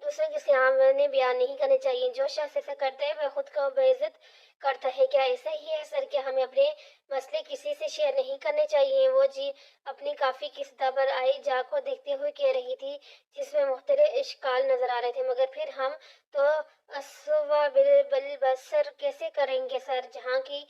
[SPEAKER 1] دوسروں کے سامنے بیان نہیں کرنے چاہیے. جو شخص ایسا کرتا ہے وہ خود کو بے عزت کرتا ہے. کیا ایسا ہی ہے سر کہ ہمیں اپنے مسئلے کسی سے شیئر نہیں کرنے چاہیے؟ وہ جی اپنی کافی کی سطح پر آئی جا کو دیکھتے ہوئے کہہ رہی تھی جس میں مختلف اشکال نظر آ رہے تھے. مگر پھر ہم تو اسوا بالبصر کیسے کریں گے سر؟ جہاں کی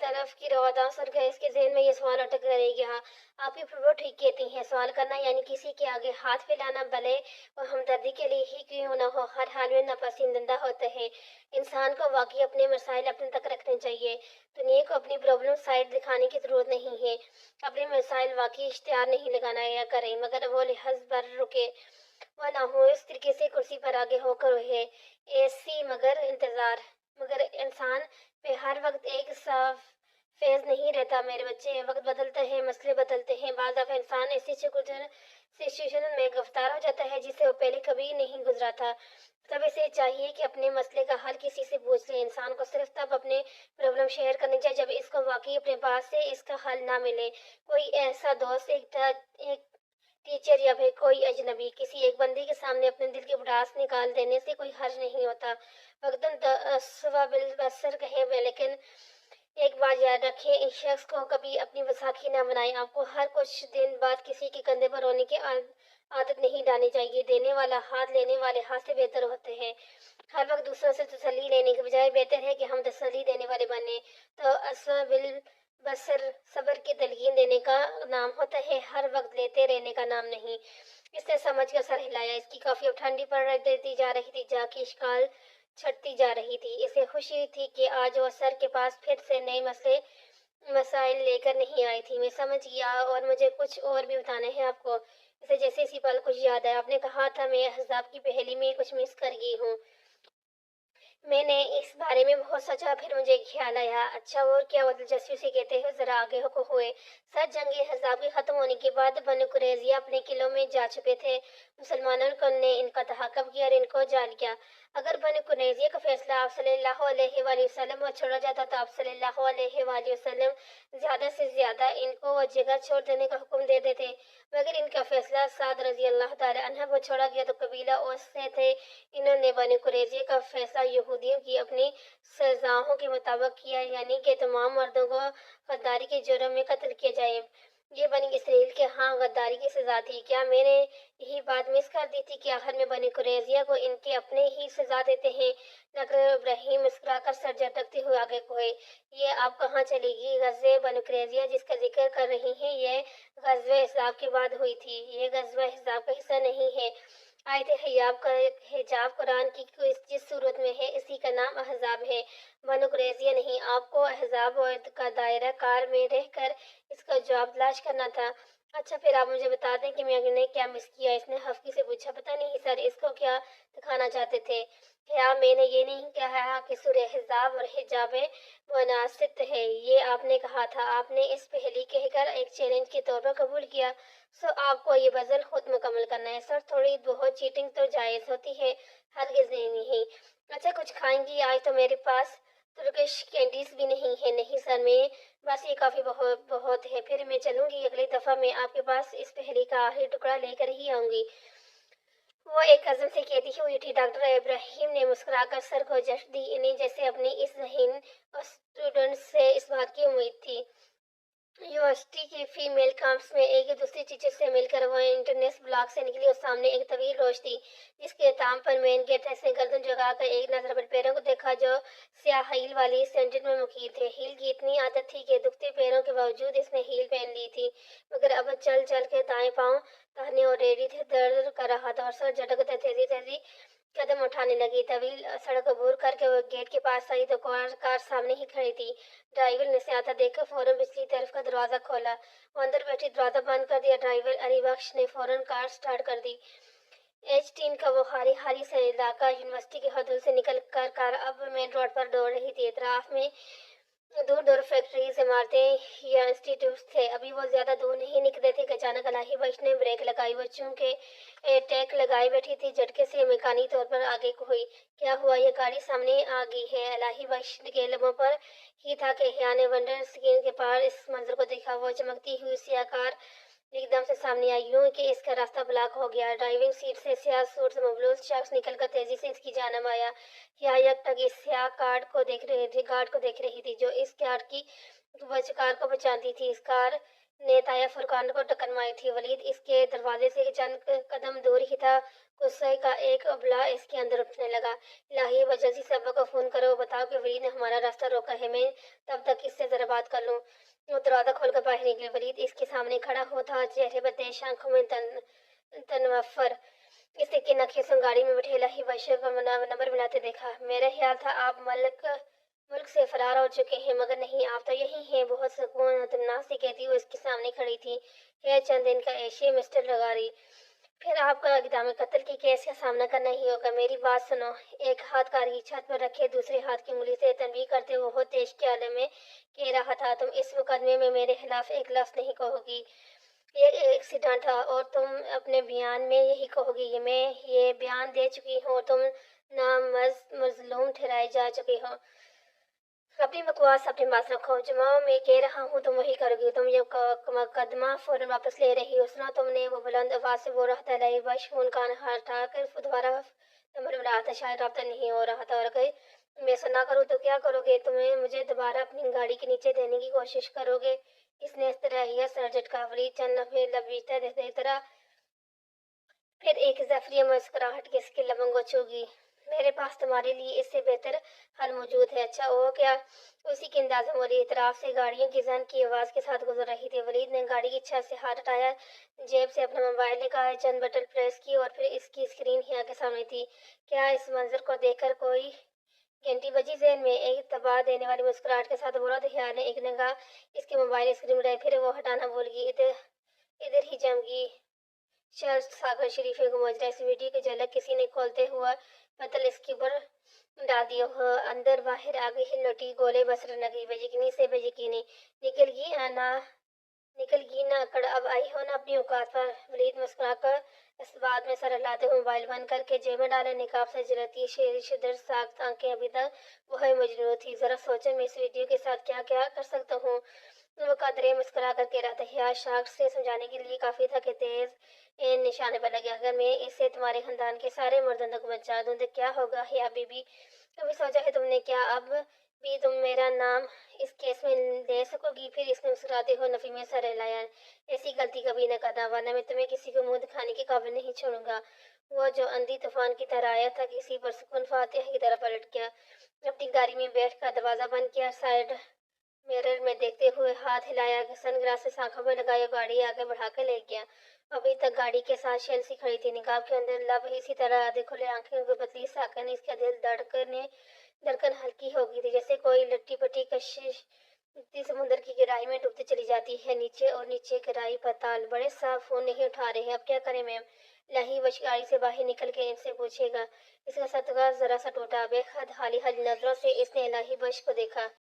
[SPEAKER 1] طرف کی روادار سر گئے اس کے ذہن میں یہ سوال اٹک رہے گا. آپ کی پھوپھو ٹھیک کہتی ہیں. سوال کرنا یعنی کسی کے آگے ہاتھ پھیلانا بھلے وہ ہمدردی کے لیے ہی کیوں نہ ہو ہر حال میں ناپسندیدہ ہوتا ہے. انسان کو واقعی اپنے مسائل اپنے تک رکھنے چاہیے. دنیا کو اپنی پرابلم سائڈ دکھانے کی ضرورت نہیں ہے. اپنے مسائل واقعی اشتہار نہیں لگانا یا کریں مگر وہ لحاظ بر رکے وہ نہ ہو اس طریقے سے کرسی پر آگے ہو کر رہے ایسی مگر انسان پہ ہر وقت ایک صاف فیض نہیں رہتا میرے بچے. وقت بدلتا ہے مسئلے بدلتے ہیں. بعض دفعہ انسان ایسی سچویشن میں گرفتار ہو جاتا ہے جس سے وہ پہلے کبھی نہیں گزرا تھا. تب اسے چاہیے کہ اپنے مسئلے کا حل کسی سے پوچھ لے. انسان کو صرف تب اپنے پرابلم شیئر کرنی چاہیے جب اس کو واقعی اپنے پاس سے اس کا حل نہ ملے. کوئی ایسا دوست ایک ٹیچر یا پھر کوئی اجنبی. کسی ایک بندے کے سامنے اپنے دل کی بڑاس نکال دینے سے کوئی حرج نہیں ہوتا. وقتاً اسوا بالبصر کہے ہوئے لیکن ایک بات یاد رکھیں اس شخص کو کبھی اپنی وساکھی نہ بنائیں. آپ کو ہر کچھ دن بعد کسی کے کندھے پر رونے کی عادت نہیں ڈالنی چاہیے. دینے والا ہاتھ لینے والے ہاتھ سے بہتر ہوتے ہیں. ہر وقت دوسروں سے تسلی لینے کے بجائے بہتر ہے کہ ہم تسلی دینے والے بنیں. تو اسوا بالبصر صبر کی تلقین دینے کا نام ہوتا ہے ہر وقت لیتے رہنے کا نام نہیں. اس نے سمجھ کر سر ہلایا. اس کی کافی اب ٹھنڈی پڑ دیتی جا رہی تھی. جا کی اشکال چھٹتی جا رہی تھی. اسے خوشی تھی کہ آج وہ سر کے پاس پھر سے نئے مسائل لے کر نہیں آئی تھی. میں سمجھ گیا اور مجھے کچھ اور بھی بتانا ہے آپ کو. اسے جیسے اسی پل کچھ یاد آیا. آپ نے کہا تھا میں احزاب کی پہلی میں کچھ مس کر گئی ہوں. میں نے اس بارے میں بہت سوچا. پھر مجھے خیال آیا اچھا اور کیا؟ وہ دلچسپی سے کہتے ہوئے ذرا آگے ہوئے. سر جنگ احزاب کے ختم ہونے کے بعد بنو قریظہ اپنے قلعوں میں جا چھپے تھے. مسلمانوں نے ان کا تحقق کیا اور ان کو جا لیا. اگر بنو قریظہ کا فیصلہ آپ صلی اللہ علیہ وآلہ وسلم کو چھوڑا جاتا تو آپ صلی اللہ علیہ وآلہ وسلم زیادہ سے زیادہ ان کو وہ جگہ چھوڑ دینے کا حکم دے دیتے. مگر ان کا فیصلہ سعد رضی اللہ تعالی عنہ کو چھوڑا گیا تو قبیلہ اوس سے تھے. انہوں نے بنو قریظہ کا فیصلہ یہودیوں کی اپنی سزاؤں کے مطابق کیا، یعنی کہ تمام مردوں کو غداری کے جرم میں قتل کیا جائے۔ یہ بنی اسرائیل کے ہاں غداری کی سزا تھی۔ کیا میں نے یہی بات مس کر دی تھی کہ آخر میں بنی قریظہ کو ان کے اپنے ہی سزا دیتے ہیں؟ ڈاکٹر ابراہیم مسکرا کر سر جھٹکتے ہوئے آگے بڑھے۔ یہ آپ کہاں چلے گی؟ غزوہ بنی قریظہ جس کا ذکر کر رہی ہیں یہ غزوہ احزاب کے بعد ہوئی تھی۔ یہ غزوہ احزاب کا حصہ نہیں ہے۔ آیت حجاب قرآن کی جس صورت میں ہے اسی کا نام احزاب ہے، بنو قریظہ نہیں۔ آپ کو احزاب کا دائرہ کار میں رہ کر اس کا جواب تلاش کرنا تھا۔ اچھا پھر آپ مجھے بتا دیں کہ میں نے کیا مس کیا؟ اس نے حفقی سے پوچھا۔ پتہ نہیں سر، اس کو کیا دکھانا چاہتے تھے؟ کیا میں نے یہ نہیں کہا کہ سورہ احزاب اور حجاب مناسب ہے؟ یہ آپ نے کہا تھا۔ آپ نے اس پہلی کہہ کر ایک چیلنج کے طور پر قبول کیا۔ سو آپ کو یہ پزل خود مکمل کرنا ہے سر۔ تھوڑی بہت چیٹنگ تو جائز ہوتی ہے۔ ہرگز نہیں۔ اچھا کچھ کھائیں گی؟ آج تو میرے پاس ترکش کینڈیز بھی نہیں ہے۔ نہیں سر، میں بس یہ کافی بہت ہے، پھر میں چلوں گی۔ اگلی دفعہ میں آپ کے پاس اس پہلی کا آخری ٹکڑا لے کر ہی آؤں گی، وہ ایک عزم سے کہتی ہوئی اٹھی۔ ڈاکٹر ابراہیم نے مسکرا کر سر کو جھٹک دی، انہیں جیسے اپنی اس ذہین اسٹوڈنٹ سے اس بات کی امید تھی۔ یونیورسٹی کے فیمیل کیمپس میں ایک دوسری ٹیچر سے مل کر وہ انٹرنس بلاک سے نکلی اور سامنے ایک طویل روش تھی جس کے اختتام پر مین گیٹ سے گردن جھکا کر ایک نظر اپنے پیروں کو دیکھا جو سیاہ ہیل والی سینڈل میں مقید تھے۔ ہیل کی اتنی عادت تھی کہ دکھتے پیروں کے باوجود اس نے ہیل پہن لی تھی، مگر اب چل چل کے دائیں پاؤں تانے اور ریڑھ درد کر رہا تھا اور سر جھٹکتے تیزی قدم اٹھانے لگی۔ طویل سڑک عبور کر کے وہ گیٹ کے پاس آئی تو کار سامنے ہی کھڑی تھی۔ ڈرائیور نے اسے آتا دیکھ کر فوراً پچھلی طرف کا دروازہ کھولا۔ وہ اندر بیٹھی دروازہ بند کر دیا۔ ڈرائیور علی بخش نے فوراً کار سٹارٹ کر دی۔ H10 کا وہ ہاری سا علاقہ یونیورسٹی کی حدود سے نکل کر کار اب مین روڈ پر دوڑ رہی تھی۔ اطراف میں دور دور فیکٹریز، عمارتیں یا انسٹی ٹیوٹس تھے۔ ابھی وہ زیادہ دور نہیں نکلے تھے کہ اچانک الہی بخش نے بریک لگائی۔ وہ چونکہ ٹیک لگائے بیٹھی تھی، جھٹکے سے میکانی طور پر آگے ہوئی۔ کیا ہوا؟ یہ گاڑی سامنے آ گئی ہے۔ الہی بخش کے لبوں پر ہی تھا کہ حیا نے ونڈو اسکرین کے پار اس منظر کو دیکھا۔ وہ چمکتی ہوئی سیاہ کار ایک دم سے سامنے آئی، یوں کہ اس کا راستہ بلاک ہو گیا۔ ڈرائیونگ سیٹ سے سیاہ سوٹ سے ملبوس شخص نکل کر تیزی سے اس کی جانب آیا۔ حیا یک ٹک اس سیاہ گارڈ کو دیکھ رہی تھی جو اس کار کو بچاتی تھی۔ اس کار نے طاہر فرقان کو ٹکر ماری تھی۔ ولید اس کے دروازے سے چند قدم دور ہی تھا۔ غصے کا ایک ابلا اس کے اندر اٹھنے لگا۔ الہی بخش، جلدی سے ابا کو فون کرو، بتاؤ کہ ولید نے ہمارا راستہ روکا ہے، میں تب تک اس سے ذرا بات کر لوں۔ وہ دروازہ کھول کر باہر نکلی۔ ولید اس کے سامنے کھڑا ہوا تھا، چہرے پر تیش، آنکھوں میں تنفر۔ اس نے ناخیسوں گاڑی میں بیٹھے الہی بخش کو نمبر ملاتے دیکھا۔ میرا خیال تھا آپ ملک سے فرار ہو چکے ہیں، مگر نہیں، آپ تو یہیں ہیں، بہت سکون اور اطمینان سے کہتی ہوئی اس کے سامنے کھڑی تھی۔ خیر چند دن کا عیش ہے مسٹر لغاری، پھر آپ کو اقدام قتل کے کیس کا سامنا کرنا ہی ہوگا۔ میری بات سنو۔ ایک ہاتھ کار کی چھت پر رکھے دوسرے ہاتھ کی انگلی سے تنبیہ کرتے ہوئے وہ تیش کے عالم میں کہہ رہا تھا، تم اس مقدمے میں میرے خلاف ایک لفظ نہیں کہو گی۔ یہ ایکسیڈنٹ تھا اور تم اپنے بیان میں یہی کہو گی۔ میں یہ بیان دے چکی ہوں اور تم مظلوم ٹھہرائے جا چکے ہو۔ اپنی بکواس اپنے پاس رکھو، جو میں کہہ رہا ہوں تم وہی کرو گی۔ تم یہ مقدمہ فوراً واپس لے رہی ہو۔ سنا تم نے؟ وہ بلند آواز سے بول رہا تھا۔ الہی بخش فون کا ہٹا کر دوبارہ نمبر ملا تھا، شاید رابطہ نہیں ہو رہا تھا، اور اگر میں ایسا نہ کروں تو کیا کرو گے؟ تم مجھے دوبارہ اپنی گاڑی کے نیچے دینے کی کوشش کرو گے؟ اس نے استراحیہ سر جھٹکا۔ ولید چند لمحے لبریزتا دیکھتا رہا، پھر ایک زفیری مسکراہٹ کے اس کے لبوں کو چھو گئی۔ میرے پاس تمہارے لیے اس سے بہتر حل موجود ہے۔ اچھا وہ کیا؟ اسی کے انداز میں بولی۔ اطراف سے گاڑیوں کی زن کی آواز کے ساتھ گزر رہی تھی۔ ولید نے گاڑی کی چھت سے ہاتھ ہٹایا، جیب سے اپنا موبائل نکالا، چند بٹن پریس کیے اور پھر اس کی اسکرین حیا کے سامنے تھی۔ کیا اس منظر کو دیکھ کر کوئی گھنٹی بجی ذہن میں؟ ایک تباہ دینے والی مسکراہٹ کے ساتھ بولا تو حیا نے ایک نگاہ اس کے موبائل اسکرین میں ڈالی، پھر وہ ہٹانا بھول گئی۔ ادھر ہی جم گئی شرط ساغر شریفی کو ماجرا۔ اس ویڈیو کی جھلک کسی نے کھولتے ہوا پتل اس کے اوپر ڈال دی۔ اندر باہر آگ ہل اٹھی، گولے بسر لگی، بے یقینی سے بے یقینی۔ نکل گئی نہ اکڑ، اب آئی ہو نا اپنی اوقات پر۔ ولید مسکرا کر اس بات میں سر ہلاتے ہوئے موبائل بند کر کے جیب میں ڈالا۔ نقاب سے جلتی شدر ساخت آنکھیں ابھی تک وہی مجنون تھی۔ ذرا سوچو میں اس ویڈیو کے ساتھ کیا کیا کر سکتا ہوں؟ وہ قدرے مسکرا کر کہہ رہا تھا۔ حیا شاخ سے سمجھانے کے لیے کافی تھا کہ تیز نشانے پر لگے، اگر میں اسے تمہارے خاندان کے سارے مردوں تک پہنچا دوں تو کیا ہوگا؟ حیا بی بی कभी सोचा है तुमने क्या अब भी तुम मेरा नाम इस केस में ले सकोगी? फिर इसने मुस्कुराते हुए नफी में सर हिलाया। ऐसी गलती कभी न करना, वरना मैं तुम्हें किसी को मुंह दिखाने के काबिल नहीं छोड़ूंगा। वो जो आंधी तूफान की तरह आया था, किसी पर सुकून फातिहा की तरह पलट गया। अपनी गाड़ी में बैठकर दरवाजा बंद किया, साइड मिरर में देखते हुए हाथ हिलाया, सनग्लासेस आंखों में लगाया, गाड़ी आगे बढ़ाकर ले गया। अभी तक गाड़ी के साथ शेल्सी खड़ी थी, निकाब के अंदर लब इसी तरह आधे खुले आंखें की पतली साकन, इसका दिल धड़कन हल्की हो गई थी, जैसे कोई लट्टी पट्टी कशिश समुद्र की गहराई में डूबती चली जाती है। नीचे और नीचे गहराई पाताल। बड़े साहब फोन नहीं उठा रहे हैं, अब क्या करें मैम? लाही वश गाड़ी से बाहर निकल के इनसे पूछेगा। इसका सतका जरा सा टूटा, बेहद हाली हाली नजरों से इसने लाही वश को देखा।